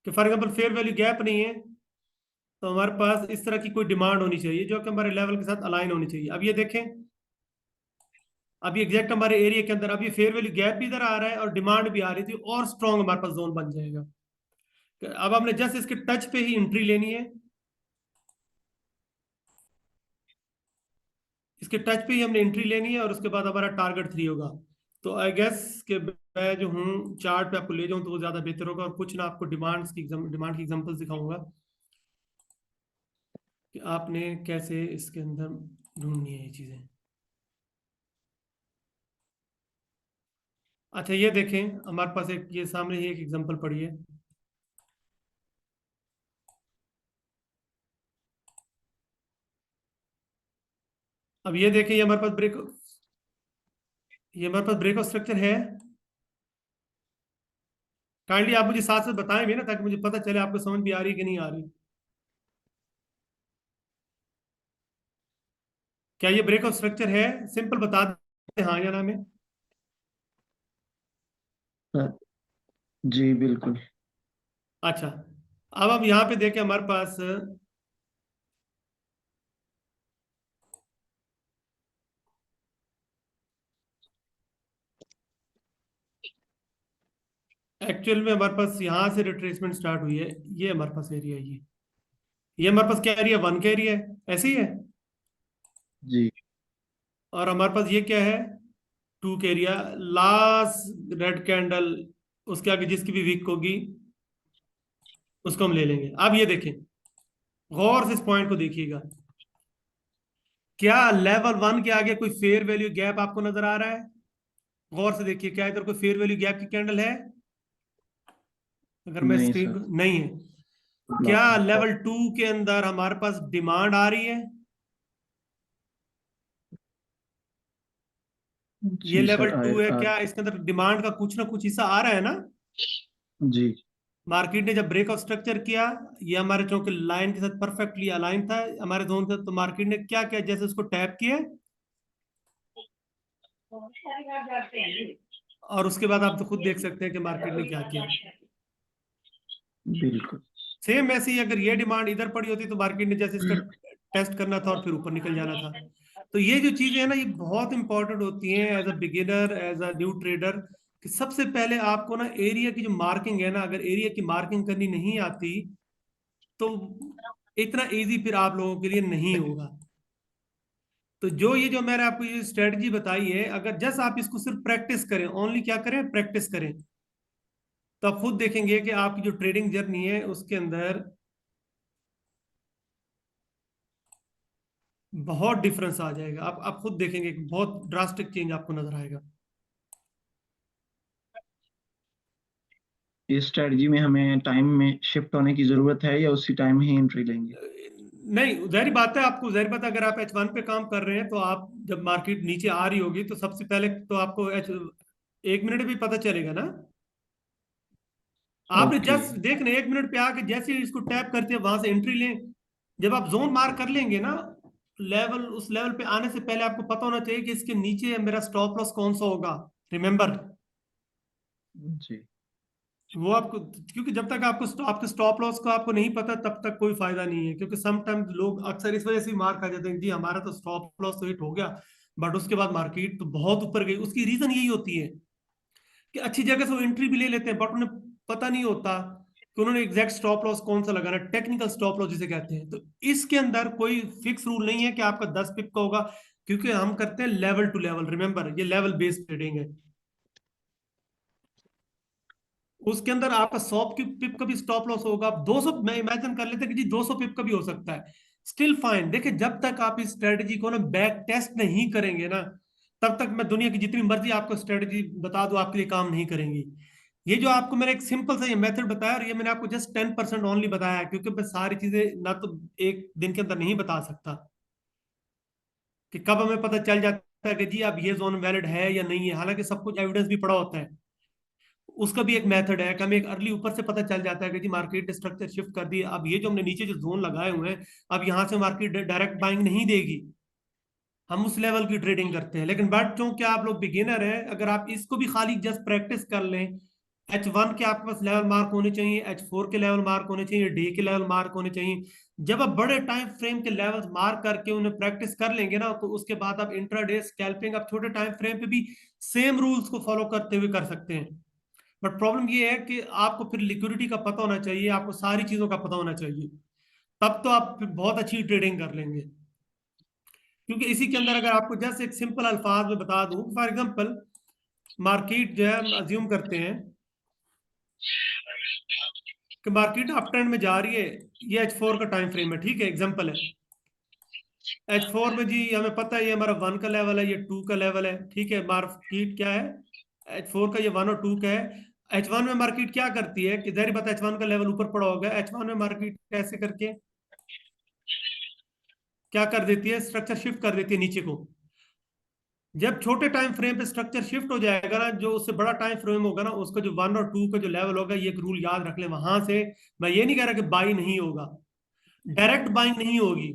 कि for example fair value gap नहीं है, तो हमारे पास इस तरह की कोई डिमांड होनी चाहिए जो कि हमारे लेवल के साथ अलाइन होनी चाहिए। अब ये देखें, अब ये एग्जैक्ट हमारे एरिया के अंदर, अब ये फेयर वैल्यू गैप भी इधर आ रहा है और डिमांड भी आ रही थी, और स्ट्रॉन्ग हमारे पास जोन बन जाएगा। अब हमने जस्ट इसके टच पे ही एंट्री लेनी है, इसके टच पे ही हमने एंट्री लेनी है, और उसके बाद हमारा टारगेट 3 होगा। तो आई गेस कि मैं जो हूँ चार्ट पे आपको ले जाऊँ तो वो ज्यादा बेहतर होगा, और कुछ ना आपको डिमांड की एग्जांपल दिखाऊंगा कि आपने कैसे इसके अंदर ढूंढनी है ये चीजें। अच्छा ये देखें, हमारे पास एक ये सामने ही एक एग्जांपल पड़ी है। अब ये देखें, ये हमारे पास ब्रेक स्ट्रक्चर है। काइंडली आप मुझे साथ साथ बताएं भी ना, ताकि मुझे पता चले आपको समझ भी आ रही है कि नहीं आ रही। क्या ये ब्रेक स्ट्रक्चर है? सिंपल बता दें हाँ या ना में। जी बिल्कुल। अच्छा, अब हम यहाँ पे देखें, हमारे पास एक्चुअल में हमारे पास यहाँ से रिट्रेसमेंट स्टार्ट हुई है, ये हमारे पास एरिया है, ये हमारे पास क्या एरिया, 1 का एरिया है, ऐसे ही है। जी और हमारे पास ये क्या है, 2 का एरिया। लास्ट रेड कैंडल उसके आगे जिसकी भी वीक होगी उसको हम ले लेंगे। अब ये देखें, गौर से इस पॉइंट को देखिएगा, क्या लेवल 1 के आगे कोई फेयर वैल्यू गैप आपको नजर आ रहा है? गौर से देखिए, क्या इधर कोई फेयर वैल्यू गैप की कैंडल है? अगर मैं नहीं स्क्रीन सर, को, नहीं है। क्या लेवल 2 के अंदर हमारे पास डिमांड आ रही है? ये जी लेवल सर 2 है, आ, क्या इसके अंदर डिमांड का कुछ ना कुछ हिस्सा आ रहा है ना? जी मार्केट ने जब ब्रेकआउट स्ट्रक्चर किया, ये हमारे चौके लाइन के साथ परफेक्टली अलाइन था हमारे जोन के साथ, तो मार्केट ने क्या किया, जैसे उसको टैप किया और उसके बाद आप तो खुद देख सकते हैं कि मार्केट ने क्या किया। बिल्कुल। सेम ऐसे ही अगर ये डिमांड इधर पड़ी होती तो मार्केट ने जैसे इसका टेस्ट करना था और फिर ऊपर निकल जाना था। तो ये जो चीजें हैं ना, ये बहुत इंपॉर्टेंट होती हैं as a beginner, as a new trader, कि सबसे पहले आपको ना एरिया की जो मार्किंग है ना, अगर एरिया की मार्किंग करनी नहीं आती तो इतना इजी फिर आप लोगों के लिए नहीं होगा। तो जो ये जो मैंने आपको ये स्ट्रेटजी बताई है, अगर जस्ट आप इसको सिर्फ प्रैक्टिस करें, ओनली क्या करें, प्रैक्टिस करें, तो आप खुद देखेंगे कि आपकी जो ट्रेडिंग जर्नी है उसके अंदर बहुत डिफरेंस आ जाएगा। आप खुद देखेंगे कि बहुत ड्रास्टिक चेंज आपको नजर आएगा। इस स्ट्रेटजी में हमें टाइम में शिफ्ट होने की जरूरत है या उसी टाइम ही एंट्री लेंगे? नहीं, जाहिर बात है, आपको जाहिर बात है, अगर आप H1 पे काम कर रहे हैं तो आप जब मार्केट नीचे आ रही होगी तो सबसे पहले तो आपको 1 मिनट भी पता चलेगा ना। आपने ओके। जस्ट देखना 1 मिनट पे आके जैसे ही इसको टैप करते हैं वहां से एंट्री लें। जब आप जोन मार्क कर लेंगे ना, लेवल, उस लेवल पे आने से पहले आपको पता होना चाहिए कि इसके नीचे मेरा स्टॉप लॉस कौन सा होगा। रिमेंबर, जी वो आपको, क्योंकि जब तक आपको आपके स्टॉप लॉस का आपको नहीं पता तब तक कोई फायदा नहीं है। क्योंकि समटाइम्स लोग अक्सर इस वजह से मार्क आ जाते हैं, जी हमारा तो स्टॉप लॉस तो हिट हो गया, बट उसके बाद मार्केट तो बहुत ऊपर गई। उसकी रीजन यही होती है कि अच्छी जगह से वो एंट्री भी ले लेते हैं, बट उन्हें पता नहीं होता कि उन्होंने एग्जैक्ट स्टॉप लॉस कौन सा लगाना, टेक्निकल स्टॉप लॉस जिसे कहते हैं। तो इसके अंदर कोई फिक्स रूल नहीं है कि आपका 10 पिप का होगा, क्योंकि हम करते हैं लेवल टू लेवल। रिमेंबर, ये लेवल बेस्ड ट्रेडिंग है। उसके अंदर आपका 100 पिप का भी स्टॉप लॉस होगा, 200, मैं इमेजिन कर लेते हैं कि जी 200 पिप का भी हो सकता है, स्टिल फाइन। देखिए, जब तक आप इस स्ट्रेटजी को ना बैक टेस्ट नहीं करेंगे ना, तब तक मैं दुनिया की जितनी मर्जी आपको स्ट्रेटजी बता दूं, आपके लिए काम नहीं करेंगी। ये जो आपको मैंने एक सिंपल सा ये मेथड बताया, और ये मैंने आपको जस्ट 10% ओनली बताया है, क्योंकि मैं सारी चीजें ना तो एक दिन के अंदर नहीं बता सकता कि कब हमें पता चल जाता है कि जी अब ये जोन वैलिड है या नहीं है। हालांकि सब कुछ एविडेंस भी पड़ा होता है, उसका भी एक मेथड है कि हमें एक अर्ली ऊपर से पता चल जाता है कि जी मार्केट स्ट्रक्चर शिफ्ट कर दी। अब ये जो हमने नीचे जो जोन लगाए हुए हैं, अब यहाँ से मार्केट डायरेक्ट बाइंग नहीं देगी, हम उस लेवल की ट्रेडिंग करते हैं। लेकिन बट क्योंकि आप लोग बिगिनर हैं, अगर आप इसको भी खाली जस्ट प्रैक्टिस कर लें, H1 के आपके पास लेवल मार्क होने चाहिए, H4 के लेवल मार्क होने चाहिए, डे के लेवल मार्क होने चाहिए। जब आप बड़े टाइम फ्रेम के लेवल्स मार्क करके उन्हें प्रैक्टिस कर लेंगे ना, तो उसके बाद आप इंट्राडे स्कैल्पिंग आप छोटे टाइम फ्रेम पे भी सेम रूल्स को फॉलो करते हुए कर सकते हैं। बट प्रॉब्लम ये है कि आपको फिर लिक्विडिटी का पता होना चाहिए, आपको सारी चीजों का पता होना चाहिए, तब तो आप फिर बहुत अच्छी ट्रेडिंग कर लेंगे। क्योंकि इसी के अंदर अगर आपको जैसे एक सिंपल अल्फाज में बता दूं, फॉर एग्जांपल मार्केट जो है, हम अज्यूम करते हैं कि मार्केट अप ट्रेंड में जा रही है, ये H4 का टाइम फ्रेम है, ठीक है, एग्जांपल है। H4 में जी हमें पता है ये हमारा 1 का लेवल है, ये 2 का लेवल है, ठीक है। मार्केट क्या है, H4 का ये 1 और 2 का है। H1 में मार्केट क्या करती है कि जाहिर बात है H1 का लेवल ऊपर पड़ा होगा, H1 में मार्केट ऐसे करके क्या कर देती है, स्ट्रक्चर शिफ्ट कर देती है नीचे को। जब छोटे टाइम फ्रेम पे स्ट्रक्चर शिफ्ट हो जाएगा ना, जो उससे बड़ा टाइम फ्रेम होगा ना, उसका जो 1 और 2 का जो लेवल होगा, ये एक रूल याद रख ले वहां से। मैं ये नहीं कह रहा कि बाई नहीं होगा, डायरेक्ट बाइंग नहीं होगी,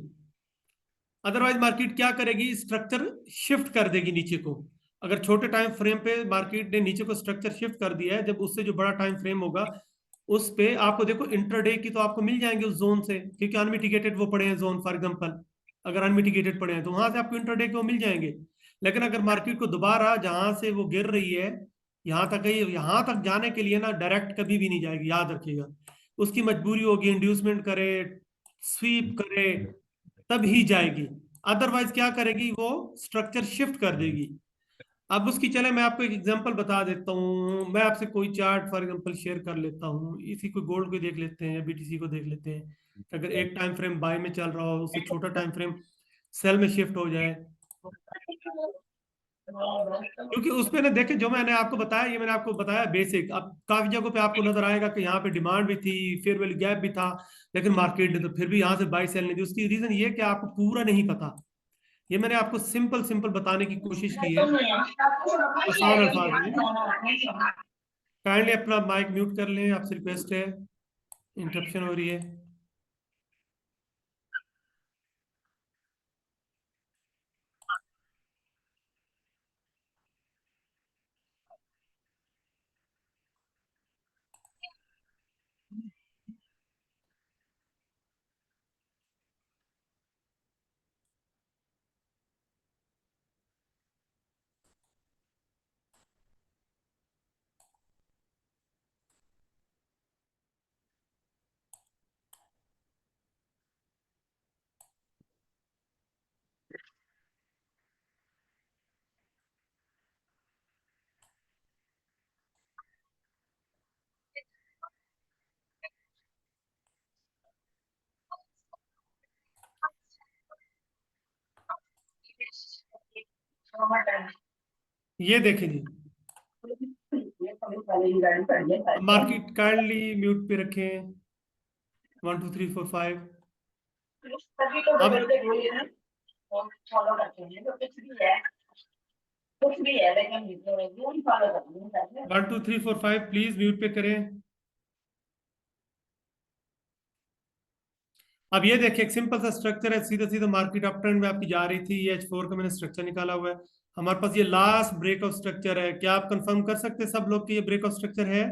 अदरवाइज मार्केट क्या करेगी, स्ट्रक्चर शिफ्ट कर देगी नीचे को। अगर छोटे टाइम फ्रेम पे मार्केट ने नीचे को स्ट्रक्चर शिफ्ट कर दिया है, जब उससे जो बड़ा टाइम फ्रेम होगा उस पे आपको देखो इंटरडे की तो आपको मिल जाएंगे उस जोन से, क्योंकि अनमिटिगेटेड वो पड़े हैं जोन, फॉर एग्जांपल अगर अनमिटिगेटेड पड़े हैं तो वहां से आपको इंटरडे के वो मिल जाएंगे। लेकिन अगर मार्केट को दोबारा जहां से वो गिर रही है यहाँ तक, यहाँ तक जाने के लिए ना डायरेक्ट कभी भी नहीं जाएगी, याद रखिएगा। उसकी मजबूरी होगी इंड्यूसमेंट करे, स्वीप करे तब ही जाएगी, अदरवाइज क्या करेगी वो, स्ट्रक्चर शिफ्ट कर देगी। अब उसकी चले मैं आपको एक एग्जांपल बता देता हूँ। मैं आपसे कोई चार्ट फॉर एग्जांपल शेयर कर लेता हूँ, इसी को गोल्ड को देख लेते हैं या बीटीसी को देख लेते हैं। अगर एक टाइम फ्रेम बाय में चल रहा हो, उससे छोटा टाइम फ्रेम सेल में शिफ्ट हो जाए, क्योंकि उस पे ना देखे जो मैंने आपको बताया, ये मैंने आपको बताया बेसिक। अब काफी जगहों पे आपको नजर आएगा कि यहाँ पे डिमांड भी थी, फेयर वैल्यू गैप भी था, लेकिन मार्केट ने तो फिर भी यहाँ से बाई सेल नहीं दी। उसकी रीजन ये कि आपको पूरा नहीं पता। ये मैंने आपको सिंपल सिंपल बताने की कोशिश की है, आसान अल्फाज में। काइंडली अपना माइक म्यूट कर लें, आपसे रिक्वेस्ट है, इंटरप्शन हो रही है। ये देखें जी, मार्केट काइंडली म्यूट पे रखें, 1 2 3 4 5। अब 1 2 3 4 5 प्लीज म्यूट पे करें। अब ये देखिए, एक सिंपल सा स्ट्रक्चर है, सीधा सीधा मार्केट अप ट्रेंड में आपकी जा रही थी। ये H4 का मैंने स्ट्रक्चर निकाला हुआ है। हमारे पास ये लास्ट ब्रेकआउट स्ट्रक्चर है। क्या आप कंफर्म कर सकते हैं सब लोग कि ये ब्रेकआउट स्ट्रक्चर है?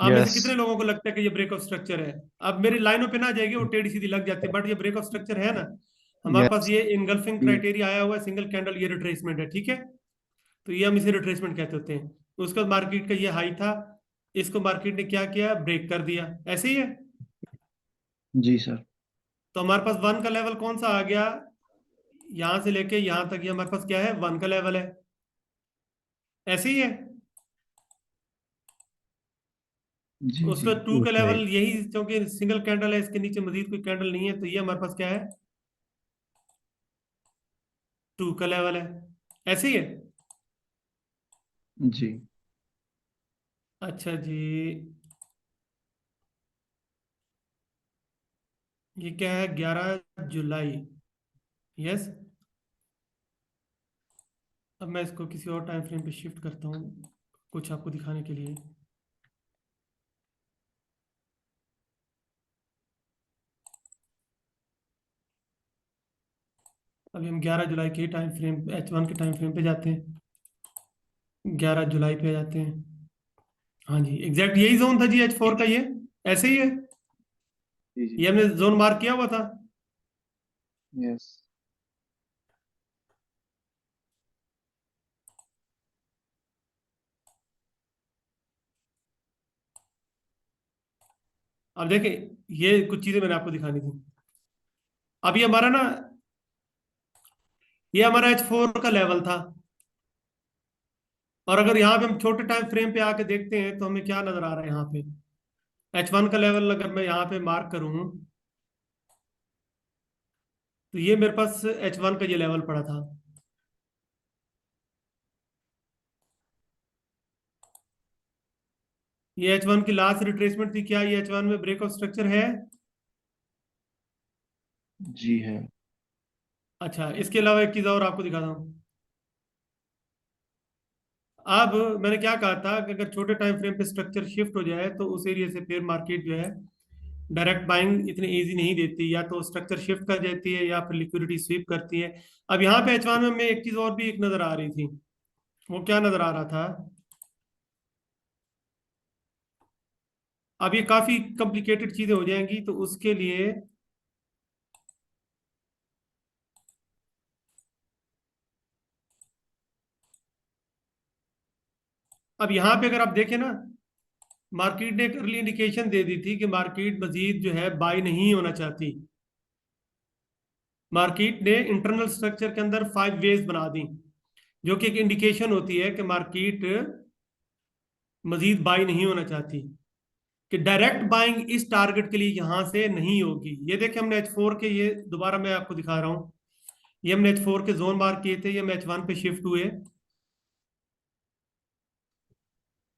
आप में से यस। कितने लोगों को लगता है कि ये ब्रेकआउट स्ट्रक्चर है? अब मेरी लाइनों पे ना जाएगी, वो टेढ़ी सीधी लग जाती है, बट ये ब्रेकआउट स्ट्रक्चर है ना। हमारे पास यस। ये इनगल्फिंग क्राइटेरिया आया हुआ है, सिंगल कैंडल, ये रिट्रेसमेंट है, ठीक है। तो ये हम इसे रिट्रेसमेंट कहते होते हैं। उसके बाद मार्केट का ये हाई था, इसको मार्केट ने क्या किया, ब्रेक कर दिया, ऐसे ही है। जी सर। तो हमारे पास वन का लेवल कौन सा आ गया, यहां से लेके यहां तक, ये हमारे पास क्या है, वन का लेवल है, ऐसे ही है। जी जी। उसका टू का ओके। लेवल यही, क्योंकि सिंगल कैंडल है, इसके नीचे मजीद कोई कैंडल नहीं है, तो ये हमारे पास क्या है, टू का लेवल है, ऐसे ही है। जी। अच्छा जी, ये क्या है, 11 जुलाई, यस। अब मैं इसको किसी और टाइम फ्रेम पे शिफ्ट करता हूँ कुछ आपको दिखाने के लिए। अभी हम 11 जुलाई के टाइम फ्रेम, H1 के टाइम फ्रेम पे जाते हैं, 11 जुलाई पे जाते हैं। हाँ जी, एग्जैक्ट यही जोन था जी H4 का, ये ऐसे ही है। जी ये जी। हमने जोन मार्क किया हुआ था। यस। अब देखें, ये कुछ चीजें मैंने आपको दिखानी थी। अभी हमारा ना, ये हमारा H4 का लेवल था, और अगर यहाँ पे हम छोटे टाइम फ्रेम पे आके देखते हैं तो हमें क्या नजर आ रहा है, यहाँ पे H1 का लेवल अगर मैं यहाँ पे मार्क करूं, तो ये मेरे पास H1 का ये लेवल पड़ा था। ये H1 की लास्ट रिट्रेसमेंट थी। क्या ये H1 में ब्रेकआउट स्ट्रक्चर है? जी है। अच्छा, इसके अलावा एक चीज और आपको दिखाता हूँ। अब मैंने क्या कहा था कि अगर छोटे टाइम फ्रेम पे स्ट्रक्चर शिफ्ट हो जाए तो उस एरिया से फिर मार्केट जो है डायरेक्ट बाइंग इतनी इजी नहीं देती, या तो स्ट्रक्चर शिफ्ट कर देती है या फिर लिक्विडिटी स्वीप करती है। अब यहाँ पे H1 में हमें एक चीज और भी एक नजर आ रही थी। वो क्या नजर आ रहा था, अब ये काफी कॉम्प्लिकेटेड चीजें हो जाएंगी, तो उसके लिए अब यहाँ पे अगर आप देखें ना, मार्केट ने एक अर्ली इंडिकेशन दे दी थी कि मार्केट मजीद जो है बाई नहीं होना चाहती। मार्केट ने इंटरनल स्ट्रक्चर के अंदर 5 वेज बना दी, जो कि एक इंडिकेशन होती है कि मार्केट मजीद बाई नहीं होना चाहती, कि डायरेक्ट बाइंग इस टारगेट के लिए यहां से नहीं होगी। ये देखिए हमने H4 के, ये दोबारा मैं आपको दिखा रहा हूं, ये हमने H4 के जोन मार्क किए थे, ये हम H1 पे शिफ्ट हुए।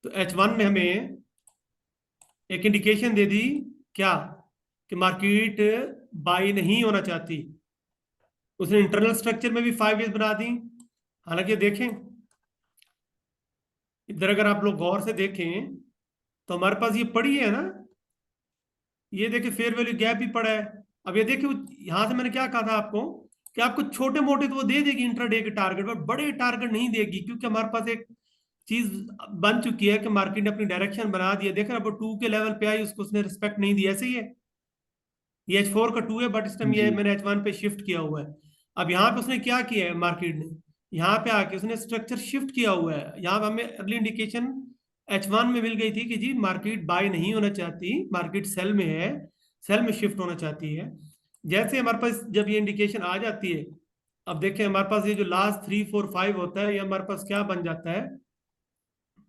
तो H1 में हमें एक इंडिकेशन दे दी, क्या, कि मार्केट बाई नहीं होना चाहती। उसने इंटरनल स्ट्रक्चर में भी 5 वेज बना दी। हालांकि देखें इधर, अगर आप लोग गौर से देखें तो हमारे पास ये पड़ी है ना, ये देखिए फेयर वैल्यू गैप भी पड़ा है। अब ये देखिए यहां से मैंने क्या कहा था आपको, कि आपको छोटे मोटे तो वो दे देगी इंट्राडे के टारगेट, पर बड़े टारगेट नहीं देगी, क्योंकि हमारे पास एक चीज बन चुकी है कि मार्केट ने अपनी डायरेक्शन बना दी है। देखो ना, अब 2 के लेवल पे आई, उसको उसने रिस्पेक्ट नहीं दी, ऐसे ही है। ये H4 का 2 है, बट इस टाइम ये जी मैंने H1 पे शिफ्ट किया हुआ है। अब यहाँ पे उसने क्या किया है, मार्केट ने यहाँ पे आके उसने स्ट्रक्चर शिफ्ट किया हुआ है। यहाँ पे हमें अर्ली इंडिकेशन H1 में मिल गई थी कि जी मार्केट बाय नहीं होना चाहती, मार्केट सेल में है, सेल में शिफ्ट होना चाहती है। जैसे हमारे पास जब ये इंडिकेशन आ जाती है, अब देखें हमारे पास ये जो लास्ट 3 4 5 होता है, ये हमारे पास क्या बन जाता है,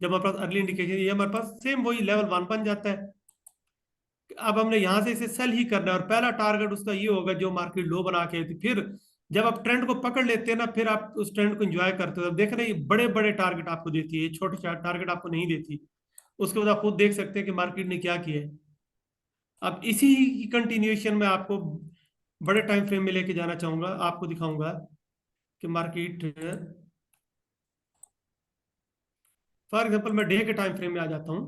जब हमारे पास अर्ली इंडिकेशन, ये हमारे पास सेम वही लेवल 1 बन जाता है। अब हमने यहां से इसे सेल ही करना है, और पहला टारगेट उसका ये होगा जो मार्केट लो बना के थी। फिर जब आप ट्रेंड को पकड़ लेते हैं ना, फिर आप उस ट्रेंड को एंजॉय करते हो। अब देख रहे हैं ये बड़े बड़े टारगेट आपको देती है, छोटे टारगेट आपको नहीं देती। उसके बाद आप खुद देख सकते हैं कि मार्केट ने क्या किया है। अब इसी की कंटिन्यूएशन में आपको बड़े टाइम फ्रेम में लेके जाना चाहूंगा, आपको दिखाऊंगा कि मार्केट, फॉर एग्जाम्पल मैं डे के टाइम फ्रेम में आ जाता हूं।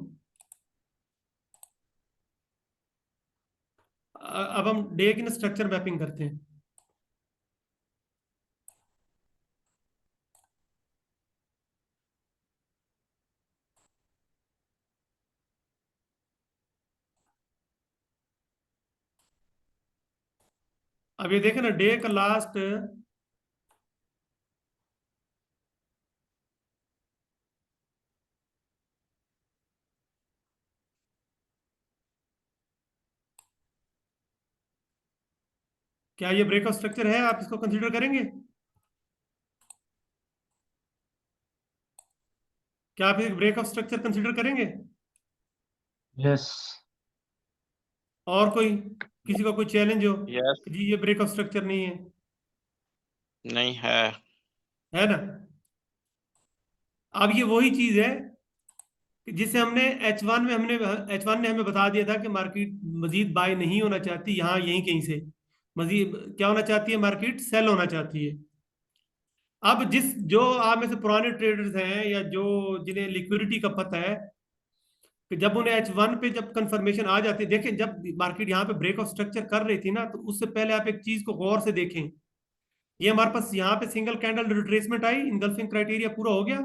अब हम डे की ना स्ट्रक्चर मैपिंग करते हैं। अब ये देखें ना, डे का लास्ट, क्या ये ब्रेकआउट स्ट्रक्चर है, आप इसको कंसीडर करेंगे? क्या आप एक ब्रेकआउट स्ट्रक्चर कंसीडर करेंगे? यस और कोई, किसी का कोई चैलेंज हो यस। कि जी ये ब्रेकआउट स्ट्रक्चर नहीं है? नहीं है। है ना। अब ये वही चीज है कि जिसे हमने H1 में, हमने H1 ने हमें बता दिया था कि मार्केट मजीद बाय नहीं होना चाहती, यहाँ यहीं कहीं से मजीद क्या होना चाहती है, मार्केट सेल होना चाहती है। अब जो आप में से पुराने ट्रेडर्स हैं, या जो जिन्हें लिक्विडिटी का पता है, कि जब उन्हें H1 पे जब कंफर्मेशन आ जाती है, देखें जब मार्केट यहाँ पे ब्रेकआउट स्ट्रक्चर कर रही थी ना, तो उससे पहले आप एक चीज को गौर से देखें। ये हमारे पास यहाँ पे सिंगल कैंडल रिट्रेसमेंट आई, इनगल्फिंग क्राइटेरिया पूरा हो गया।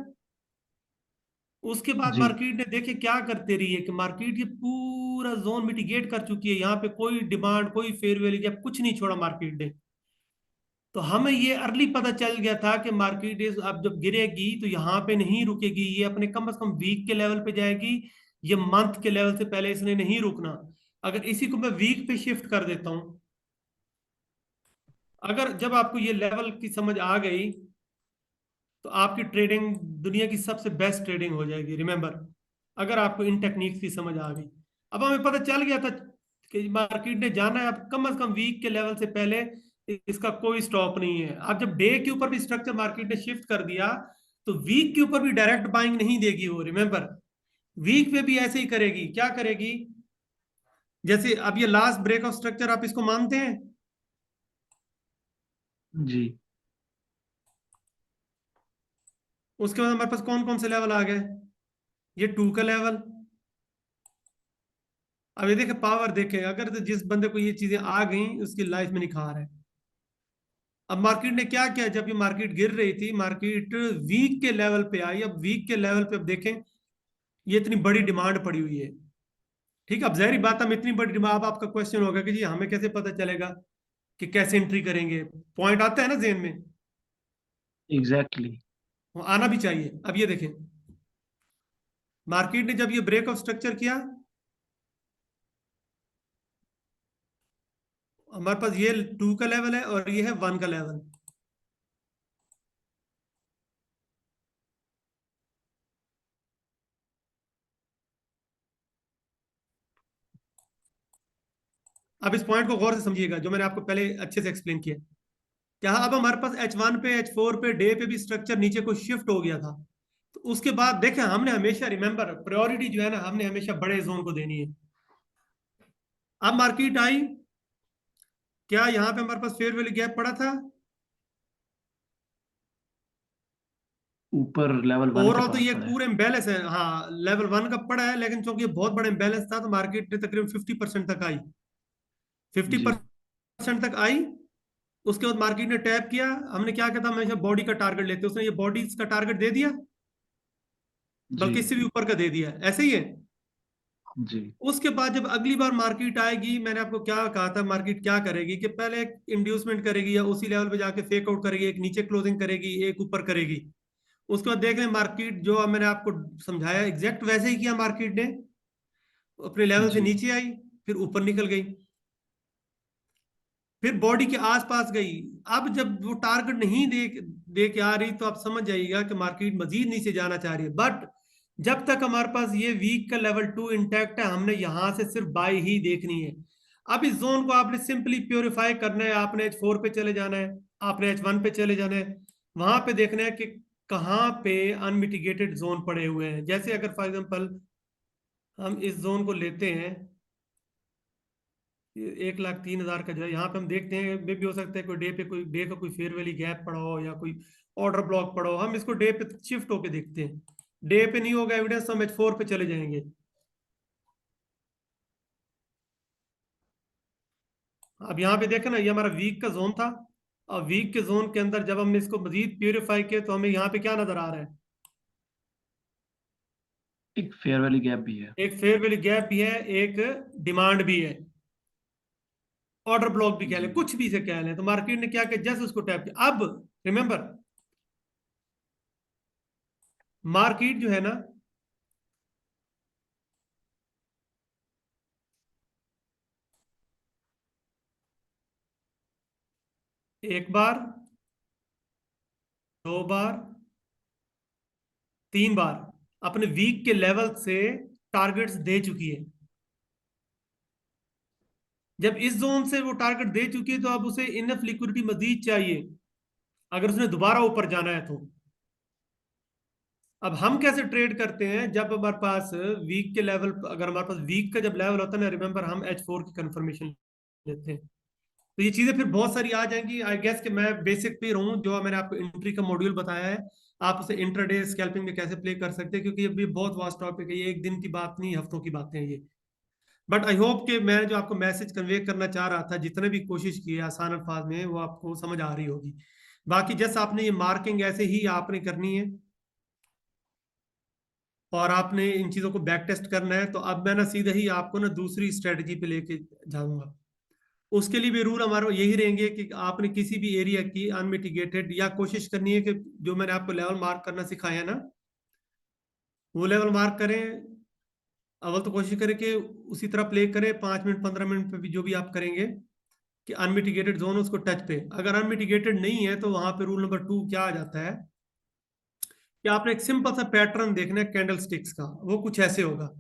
उसके बाद जी मार्केट ने देखे क्या करते रही है, कि मार्केट ये पूरा जोन मिटिगेट कर चुकी है, यहाँ पे कोई डिमांड, कोई फेयर वैल्यू गैप कुछ नहीं छोड़ा मार्केट ने। तो हमें ये अर्ली पता चल गया था कि मार्केट इस अब जब गिरेगी तो यहाँ पे नहीं रुकेगी, ये अपने कम से कम वीक के लेवल पे जाएगी, ये मंथ के लेवल से पहले इसने नहीं रुकना। अगर इसी को मैं वीक पे शिफ्ट कर देता हूं, अगर जब आपको ये लेवल की समझ आ गई, तो आपकी ट्रेडिंग दुनिया की सबसे बेस्ट ट्रेडिंग हो जाएगी। रिमेंबर, अगर आपको इन टेक्निक्स की समझ आ गई। अब हमें पता चल गया था कि मार्केट ने जाना है, अब कम से कम वीक के लेवल से पहले इसका कोई स्टॉप नहीं है। अब जब डे के ऊपर भी स्ट्रक्चर मार्केट ने शिफ्ट कर दिया, तो वीक के ऊपर भी डायरेक्ट बाइंग नहीं देगी वो। रिमेंबर, वीक पे भी ऐसे ही करेगी। क्या करेगी, जैसे अब ये लास्ट ब्रेक ऑफ स्ट्रक्चर, आप इसको मानते हैं? जी उसके बाद हमारे पास कौन कौन से लेवल आ गए, ये 2 का लेवल। अब ये देखे पावर, देखे अगर तो जिस बंदे को ये चीजें आ गई उसकी लाइफ में निखार है। अब मार्केट ने क्या किया, जब ये मार्केट गिर रही थी, मार्केट वीक के लेवल पे आई। अब वीक के लेवल पे अब देखें, ये इतनी बड़ी डिमांड पड़ी हुई है। ठीक है, अब जहरी बात, हम इतनी बड़ी डिमांड, अब आपका क्वेश्चन होगा कि जी हमें कैसे पता चलेगा कि कैसे एंट्री करेंगे? पॉइंट आता है ना जेन में, एग्जैक्टली वो आना भी चाहिए। अब ये देखें, मार्केट ने जब ये ब्रेकआउट स्ट्रक्चर किया, हमारे पास ये 2 का लेवल है और ये है 1 का लेवल। अब इस पॉइंट को गौर से समझिएगा जो मैंने आपको पहले अच्छे से एक्सप्लेन किया। क्या अब हमारे पास H1 पे H4 पे डे पे भी स्ट्रक्चर नीचे को शिफ्ट हो गया था, तो उसके बाद देखें हमने हमेशा, रिमेंबर प्रायोरिटी जो है ना, हमने हमेशा बड़े जोन को देनी है। अब मार्केट आई, क्या यहाँ पे हमारे पास फेयर वैल्यू गैप पड़ा था? ऊपर लेवल 1 के ओवरऑल तो पास ये पड़ा है। पूरा इम्बैलेंस है, हाँ लेवल 1 का पड़ा है, लेकिन चूंकि ये बहुत बड़ा इम्बैलेंस था तो मार्केट ने तकरीबन 50% तक आई, 50% तक आई। उसके बाद मार्केट ने टैप किया, हमने क्या कहता हमेशा बॉडी का टारगेट लेते, उसने ये बॉडी का टारगेट दे दिया, बल्कि इससे भी ऊपर का दे दिया, ऐसे ही है जी। उसके बाद जब अगली बार मार्केट आएगी, मैंने आपको क्या कहा था मार्केट क्या करेगी कि पहले एक इंड्यूसमेंट करेगी या उसी लेवल पे जाके फेक आउट करेगी, एक नीचे क्लोजिंग करेगी, एक ऊपर करेगी। उसके बाद देख रहे हैं मार्केट जो मैंने आपको समझाया एग्जैक्ट वैसे ही किया, मार्केट ने अपने लेवल से नीचे आई, फिर ऊपर निकल गई, फिर बॉडी के आसपास गई। अब जब वो टारगेट नहीं दे के आ रही तो आप समझ जाइएगा कि मार्केट मजीद नीचे जाना चाह रही है। बट जब तक हमारे पास ये वीक का लेवल 2 इंटैक्ट है, हमने यहां से सिर्फ बाय ही देखनी है। अब इस जोन को आपने सिंपली प्योरीफाई करना है, आपने H4 पे चले जाना है, आपने H1 पे चले जाना है, वहां पे देखना है कि कहाँ पे अनमिटिगेटेड जोन पड़े हुए हैं। जैसे अगर फॉर एग्जांपल हम इस जोन को लेते हैं, 1,03,000 का जो है, यहाँ पे हम देखते हैं मे भी हो सकता है कोई डे का कोई फेयर वैल्यू गैप पड़ा हो या कोई ऑर्डर ब्लॉक पड़ा हो। हम इसको डे पे शिफ्ट होके देखते हैं, डे पे नहीं होगा एविडेंस तो हम H4 पे चले जाएंगे। अब यहाँ पे देखा ना, ये हमारा वीक का जोन था, और वीक के जोन के अंदर जब हमने इसको मजीद प्यूरिफाई किया तो हमें यहाँ पे क्या नजर आ रहा है? एक फेयर वैल्यू गैप भी है, एक फेयर वैल्यू गैप भी है, एक डिमांड भी है, ऑर्डर ब्लॉक भी कह लें, कुछ भी से कह लें। तो मार्केट ने क्या किया, जैसे उसको टैप किया। अब रिमेंबर मार्केट जो है ना, एक बार, 2 बार, 3 बार अपने वीक के लेवल से टारगेट्स दे चुकी है। जब इस जोन से वो टारगेट दे चुकी है तो अब उसे इनफ लिक्विडिटी मजीद चाहिए अगर उसने दोबारा ऊपर जाना है तो। अब हम कैसे ट्रेड करते हैं, जब हमारे पास वीक के लेवल, अगर हमारे पास वीक का जब लेवल होता है ना, रिमेंबर हम H4 की कंफर्मेशन लेते हैं। तो ये चीजें फिर बहुत सारी आ जाएंगी। आई गेस कि मैं बेसिक पे रहूं, जो मैंने आपको एंट्री का मॉड्यूल बताया है, आप उसे इंट्राडे स्कैल्पिंग में कैसे प्ले कर सकते हैं, क्योंकि ये भी बहुत वास्ट टॉपिक है, ये एक दिन की बात नहीं, हफ्तों की बातें हैं ये। बट आई होप कि मैं जो आपको मैसेज कन्वे करना चाह रहा था, जितने भी कोशिश की है आसान अल्फाज में, वो आपको समझ आ रही होगी। बाकी जैसे आपने ये मार्किंग ऐसे ही आपने करनी है और आपने इन चीजों को बैक टेस्ट करना है। तो अब मैं ना सीधे ही आपको ना दूसरी स्ट्रेटजी पे लेके जाऊंगा। उसके लिए भी रूल हमारे यही रहेंगे कि आपने किसी भी एरिया की अनमिटिगेटेड या कोशिश करनी है कि जो मैंने आपको लेवल मार्क करना सिखाया ना, वो लेवल मार्क करें। अव्वल तो कोशिश करें कि उसी तरह प्ले करें, 5 मिनट 15 मिनट पे भी जो भी आप करेंगे कि अनमिटिगेटेड जोन उसको टच पे। अगर अनमिटिगेटेड नहीं है तो वहां पे रूल नंबर 2 क्या आ जाता है कि आपने एक सिंपल सा पैटर्न देखना है कैंडल स्टिक्स का, वो कुछ ऐसे होगा।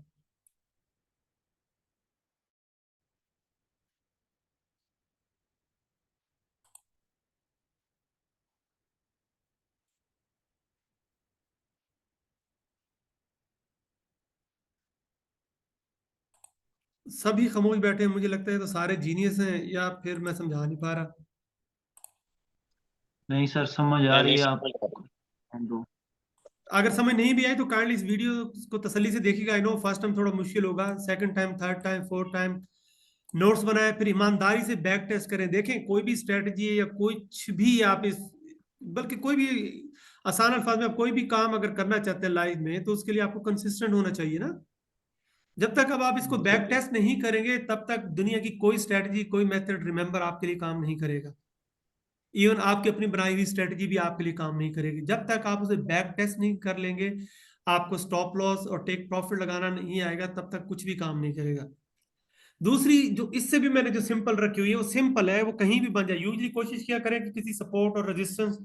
सभी खामोश बैठे हैं, मुझे लगता है तो सारे जीनियस हैं, या फिर मैं समझा नहीं पा रहा। नहीं सर समझ आ मैं रही नहीं है आप। समझ रहा। अगर समझ नहीं भी आई तो काइंडली इस वीडियो को तसल्ली से देखिएगा। आई नो फर्स्ट टाइम थोड़ा मुश्किल होगा, second time, third time, fourth time notes बनाए, फिर ईमानदारी से बैक टेस्ट करें। देखें कोई भी स्ट्रेटजी है या कुछ भी आप इस, बल्कि कोई भी आसान अल्फाज में आप कोई भी काम अगर करना चाहते हैं लाइफ में, तो उसके लिए आपको कंसिस्टेंट होना चाहिए ना। जब तक अब आप इसको बैक टेस्ट नहीं करेंगे तब तक दुनिया की कोई स्ट्रेटजी, कोई मेथड रिमेंबर आपके लिए काम नहीं करेगा। इवन आपकी अपनी बनाई हुई स्ट्रेटजी भी आपके लिए काम नहीं करेगी जब तक आप उसे बैक टेस्ट नहीं कर लेंगे। आपको स्टॉप लॉस और टेक प्रॉफिट लगाना नहीं आएगा तब तक कुछ भी काम नहीं करेगा। दूसरी जो इससे भी मैंने जो सिंपल रखी हुई है वो सिंपल है, वो कहीं भी बन जाए। यूजली कोशिश किया करें कि किसी सपोर्ट और रेजिस्टेंस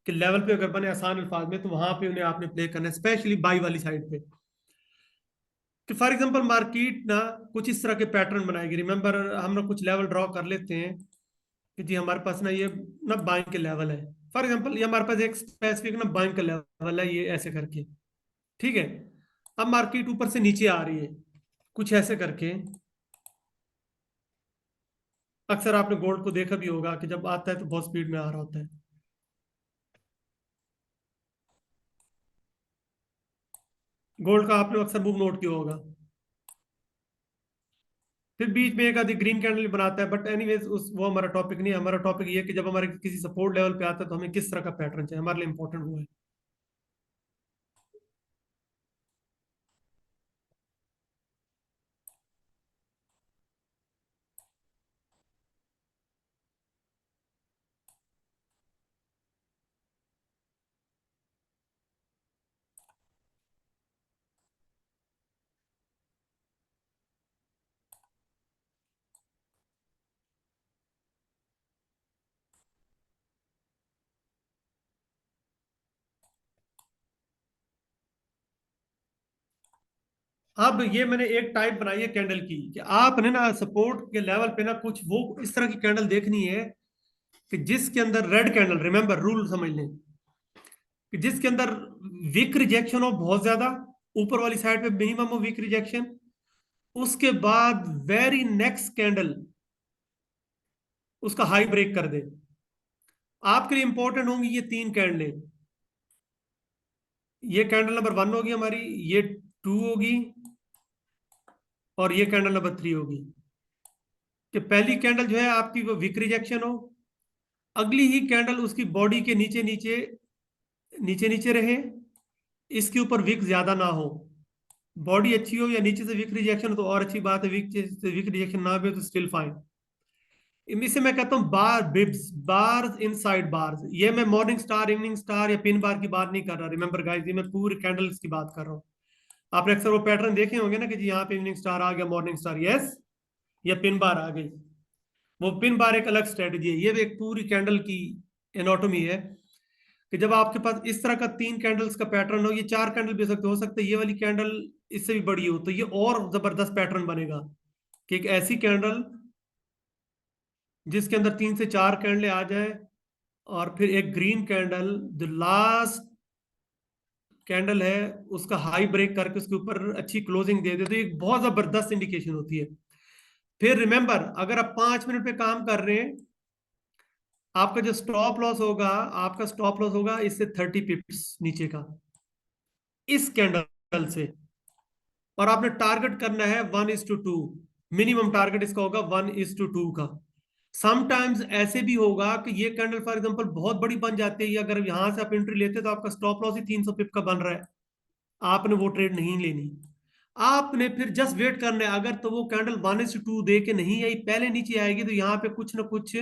के लेवल पे अगर बने आसान अल्फाज में, तो वहां पे उन्हें आपने प्ले करना है, स्पेशली बाई वाली साइड पे। कि फॉर एग्जांपल मार्केट ना कुछ इस तरह के पैटर्न बनाएगी। रिमेंबर हम लोग कुछ लेवल ड्रॉ कर लेते हैं कि जी हमारे पास ना ये ना बाइंग के लेवल है। फॉर एग्जांपल ये हमारे पास एक स्पेसिफिक ना बाइंग का लेवल है, ये ऐसे करके, ठीक है। अब मार्केट ऊपर से नीचे आ रही है कुछ ऐसे करके। अक्सर आपने गोल्ड को देखा भी होगा कि जब आता है तो बहुत स्पीड में आ रहा होता है। गोल्ड का आपने अक्सर मूव नोट किया होगा। फिर बीच में एक आधी ग्रीन कैंडल बनाता है, बट एनीवेज उस वो हमारा टॉपिक नहीं है। हमारा टॉपिक ये है कि जब हमारे किसी सपोर्ट लेवल पे आता है तो हमें किस तरह का पैटर्न चाहिए, हमारे लिए इंपॉर्टेंट वो है। अब ये मैंने एक टाइप बनाई है कैंडल की कि आपने ना सपोर्ट के लेवल पे ना कुछ वो इस तरह की कैंडल देखनी है कि जिसके अंदर रेड कैंडल, रिमेंबर रूल समझ लें, कि जिसके अंदर वीक रिजेक्शन हो बहुत ज्यादा, ऊपर वाली साइड पे मिनिमम हो वीक रिजेक्शन, उसके बाद वेरी नेक्स्ट कैंडल उसका हाई ब्रेक कर दे। आपके लिए इंपॉर्टेंट होंगी ये तीन कैंडलें। ये कैंडल नंबर 1 होगी हमारी, ये 2 होगी, और ये कैंडल नंबर 3 होगी। कि पहली कैंडल जो है आपकी वो वीक रिजेक्शन हो, अगली ही कैंडल उसकी बॉडी के नीचे नीचे नीचे नीचे रहे, इसके ऊपर वीक ज्यादा ना हो। बॉडी अच्छी हो या नीचे से वीक रिजेक्शन हो तो और अच्छी बात है, वीक से वीक रिजेक्शन ना भी हो तो स्टिल फाइन। इनमें मैं कहता हूँ बार बिब्स, बार्स इनसाइड बार्स। ये मैं मॉर्निंग स्टार, इवनिंग स्टार या पिन बार की बात नहीं कर रहा। रिमेंबर गाइस, ये मैं पूरे कैंडल्स की बात कर रहा हूँ। आपने अक्सर वो पैटर्न देखे होंगे ना कि जी यहाँ पे इवनिंग स्टार आ गया, मॉर्निंग स्टार, यस, या पिन बार आ गई। वो पिन बार एक अलग स्ट्रेटजी है, ये भी एक पूरी कैंडल की एनाटॉमी है। कि जब आपके पास इस तरह का 3 कैंडल्स का पैटर्न हो, ये 4 कैंडल भी हो सकते हैं, ये वाली कैंडल इससे भी बड़ी हो, तो ये और जबरदस्त पैटर्न बनेगा। कि एक ऐसी कैंडल जिसके अंदर 3 से 4 कैंडल आ जाए, और फिर एक ग्रीन कैंडल जो लास्ट कैंडल है उसका हाई ब्रेक करके उसके ऊपर अच्छी क्लोजिंग दे दे, तो एक बहुत जबरदस्त इंडिकेशन होती है। फिर रिमेंबर, अगर आप 5 मिनट पे काम कर रहे हैं, आपका जो स्टॉप लॉस होगा, आपका स्टॉप लॉस होगा इससे 30 पिप्स नीचे का, इस कैंडल से। और आपने टारगेट करना है 1:2, मिनिमम टारगेट इसका होगा 1:2 का। समटाइम्स ऐसे भी होगा कि ये कैंडल फॉर एग्जांपल बहुत बड़ी बन जाती है, अगर यहां से आप एंट्री लेते तो आपका स्टॉप लॉस ही 300 पिप का बन रहा है, आपने वो ट्रेड नहीं लेनी। आपने फिर जस्ट वेट करना है। अगर तो वो कैंडल 1:2 दे के नहीं आई, पहले नीचे आएगी, तो यहाँ पे कुछ ना कुछ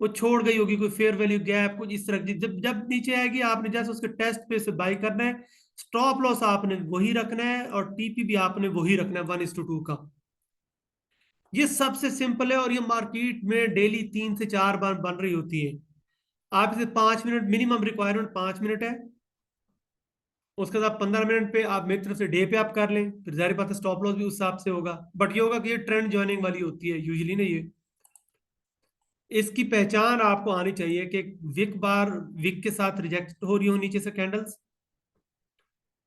वो छोड़ गई होगी, कोई फेयर वैल्यू गैप कुछ इस तरह की। जब जब नीचे आएगी आपने जैसे उसके टेस्ट पे से बाई करना है, स्टॉप लॉस आपने वही रखना है, और टीपी भी आपने वही रखना है 1:2 का। ये सबसे सिंपल है, और ये मार्केट में डेली 3 से 4 बार बन रही होती है। आप इसे 5 मिनट, मिनिमम रिक्वायरमेंट 5 मिनट है, उसके बाद 15 मिनट पे आप मेरी तरफ से डे पे आप कर लें, फिर जाहिर बात है स्टॉप लॉस भी उस हिसाब से होगा। बट ये होगा कि ये ट्रेंड ज्वाइनिंग वाली होती है यूजुअली ना। ये इसकी पहचान आपको आनी चाहिए कि विक बार विक के साथ रिजेक्ट हो रही हो नीचे से कैंडल्स।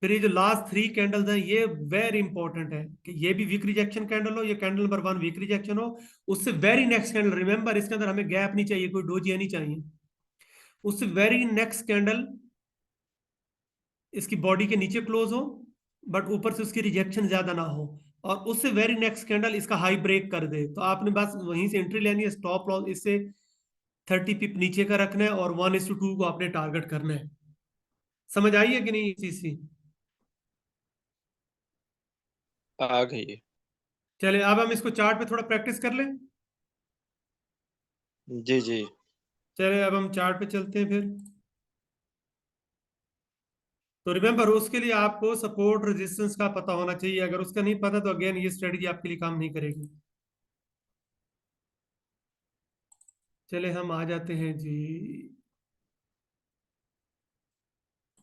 फिर ये जो लास्ट 3 कैंडल्स हैं ये वेरी इंपॉर्टेंट है कि ये भी वीक रिजेक्शन कैंडल हो, ये कैंडल नंबर 1 वीक रिजेक्शन हो, उससे वेरी नेक्स्ट कैंडल, रिमेंबर इसके अंदर हमें गैप नहीं चाहिए, कोई डोजिया नहीं चाहिए, उससे वेरी नेक्स्ट कैंडल इसकी बॉडी के नीचे क्लोज हो, बट ऊपर से उसकी रिजेक्शन ज्यादा ना हो, और उससे वेरी नेक्स्ट कैंडल इसका हाई ब्रेक कर दे, तो आपने बस वहीं से एंट्री लेनी है। स्टॉप लॉस इससे 30 पिप नीचे का रखना है, और 1:2 को आपने टारगेट करना है। समझ आई है कि नहीं चीज सी? आ गई। चले अब हम इसको चार्ट पे थोड़ा प्रैक्टिस कर लें। जी जी। चले अब हम चार्ट पे चलते हैं फिर। तो रिमेंबर उसके लिए आपको सपोर्ट रेजिस्टेंस का पता होना चाहिए। अगर उसका नहीं पता तो अगेन ये स्ट्रेटजी आपके लिए काम नहीं करेगी। चले हम आ जाते हैं जी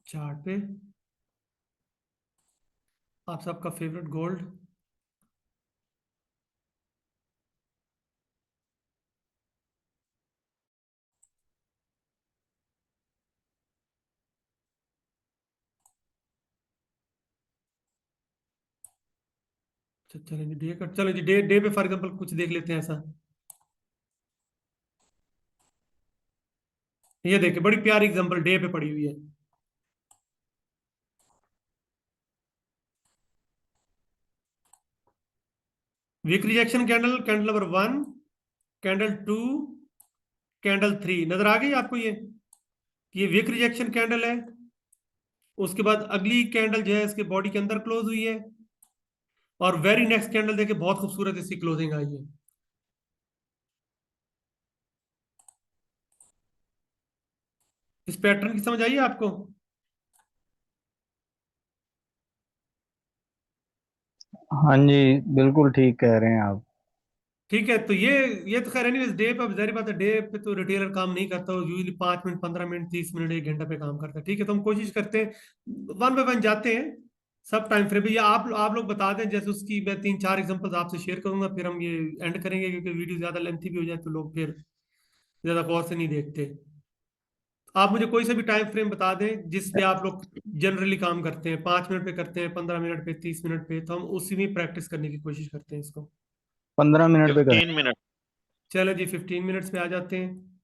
चार्ट पे। आप सबका फेवरेट गोल्ड। चलें जी डे का, चलो जी डे डे पे फॉर एग्जांपल कुछ देख लेते हैं ऐसा। ये देखिए बड़ी प्यारी एग्जांपल डे पे पड़ी हुई है। Weak rejection candle, candle number 1, candle 2, candle 3 नजर आ गई आपको ये वीक रिजेक्शन कैंडल है। उसके बाद अगली कैंडल जो है इसके बॉडी के अंदर क्लोज हुई है, और वेरी नेक्स्ट कैंडल देखिए बहुत खूबसूरत इसकी क्लोजिंग आई है। इस पैटर्न की समझ आई है आपको? हाँ जी, बिल्कुल ठीक कह रहे हैं आप। ठीक है, तो ये तो खैर एनीवेज डे पे, अब जाहिर बात है डे पे तो रिटेलर काम नहीं करता, यूजली 5 मिनट, 15 मिनट, 30 मिनट, 1 घंटा पे काम करता है। ठीक है, तो हम कोशिश करते हैं वन बाय वन जाते हैं सब टाइम फ्रेम पे। या आप लोग बता दें, जैसे उसकी मैं 3-4 एग्जांपल्स आपसे शेयर करूंगा, फिर हम ये एंड करेंगे, क्योंकि वीडियो ज्यादा लेंथी भी हो जाए तो लोग फिर ज्यादा गौर से नहीं देखते। आप मुझे कोई सा भी टाइम फ्रेम बता दें जिस पे आप लोग जनरली काम करते हैं, 5 मिनट पे करते हैं, 15 मिनट पे, 30 मिनट पे, तो हम उसी में प्रैक्टिस करने की कोशिश करते हैं इसको। 15 मिनट पे करें। 15 मिनट। चलो जी 15 मिनट्स पे आ जाते हैं।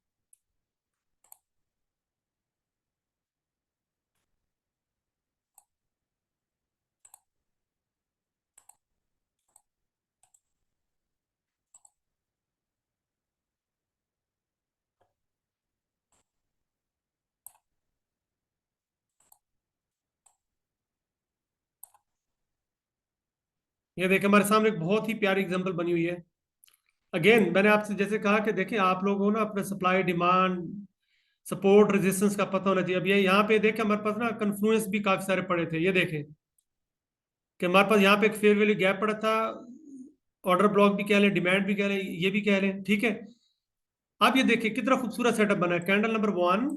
ये देखिए हमारे सामने एक बहुत ही प्यारी एग्जांपल बनी हुई है। अगेन मैंने आपसे जैसे कहा कि देखिए आप लोगों को ना अपने सप्लाई डिमांड, सपोर्ट रेजिस्टेंस का पता होना चाहिए। अब ये यहाँ पे देखें हमारे पास ना कन्फ्लुएंस भी काफी सारे पड़े थे। ये देखें कि हमारे पास यहाँ पे एक फेयर वैल्यू गैप पड़ा था, ऑर्डर ब्लॉक भी कह लें, डिमांड भी कह लें, ये भी कह लें। ठीक है, आप ये देखिए कितना खूबसूरत सेटअप बना है। Candle number 1,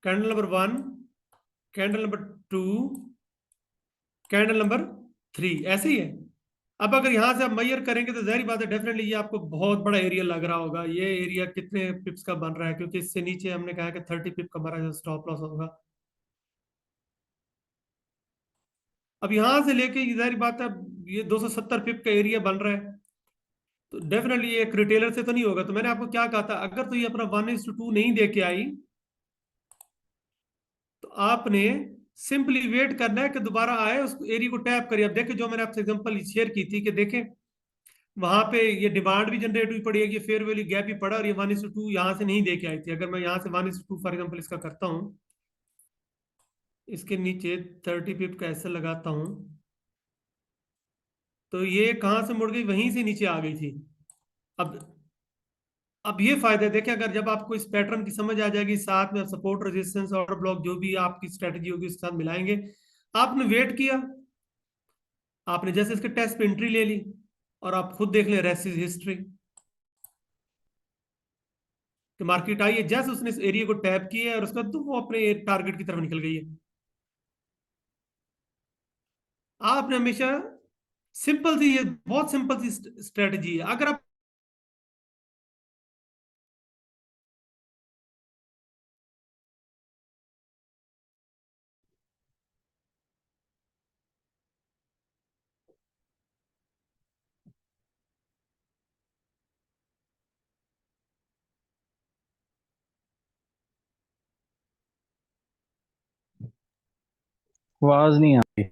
candle number 1, candle number 2, candle number 3, ऐसे ही है। अब अगर यहां से आप मैयर करेंगे तो जाहिर बात है डेफिनेटली ये आपको बहुत बड़ा एरिया लग रहा होगा। ये एरिया कितने पिप्स का बन रहा है, क्योंकि इससे नीचे हमने कहा कि 30 पिप का हमारा जो स्टॉप लॉस होगा। अब यहां से लेके ये जाहिर बात है ये 270 पिप का एरिया बन रहा है, तो डेफिनेटली ये एक रिटेलर से तो नहीं होगा। तो मैंने आपको क्या कहा था, अगर तो ये अपना 1:2 नहीं दे के आई तो आपने सिंपली वेट करना है कि दोबारा आए, उस एरिया को टैप करिए। अब देखिए जो मैंने आपसे एग्जांपल शेयर की थी कि देखें वहां पे ये डिमांड भी जनरेट हुई पड़ी है, ये फेयर वैल्यू गैप भी पड़ा, और ये 1:2 यहाँ से नहीं दे के आई थी। अगर मैं यहाँ से 1:2 फॉर एग्जाम्पल इसका करता हूँ, इसके नीचे 30 पिप का ऐसे लगाता हूँ, तो ये कहाँ से मुड़ गई, वहीं से नीचे आ गई थी। अब अब ये फायदा है, देखिए अगर जब आपको इस पैटर्न की समझ आ जाएगी, साथ में सपोर्ट रेजिस्टेंस और ब्लॉक जो भी आपकी स्ट्रेटजी होगी उसके साथ मिलाएंगे। आपने वेट किया, आपने जैसे इसके टेस्ट पे एंट्री ले ली, और आप खुद देख लें रेसिस हिस्ट्री कि मार्केट आई है, जैसे उसने इस एरिया को टैप किया है और उसके बाद तो वो अपने टारगेट की तरफ निकल गई है। आपने हमेशा सिंपल सी, ये बहुत सिंपल सी स्ट्रेटजी है। अगर आप आवाज नहीं आ रही।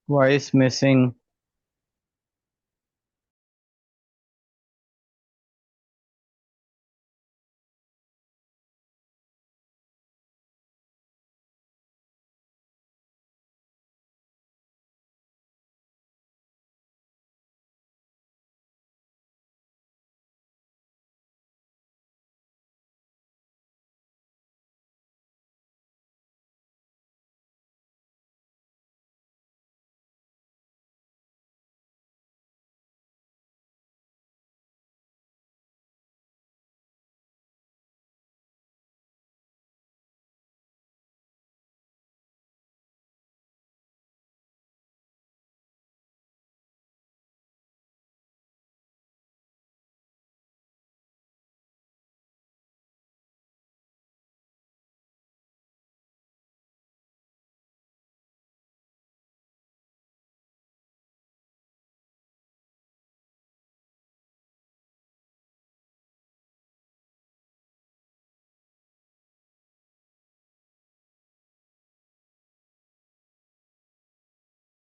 Voice missing.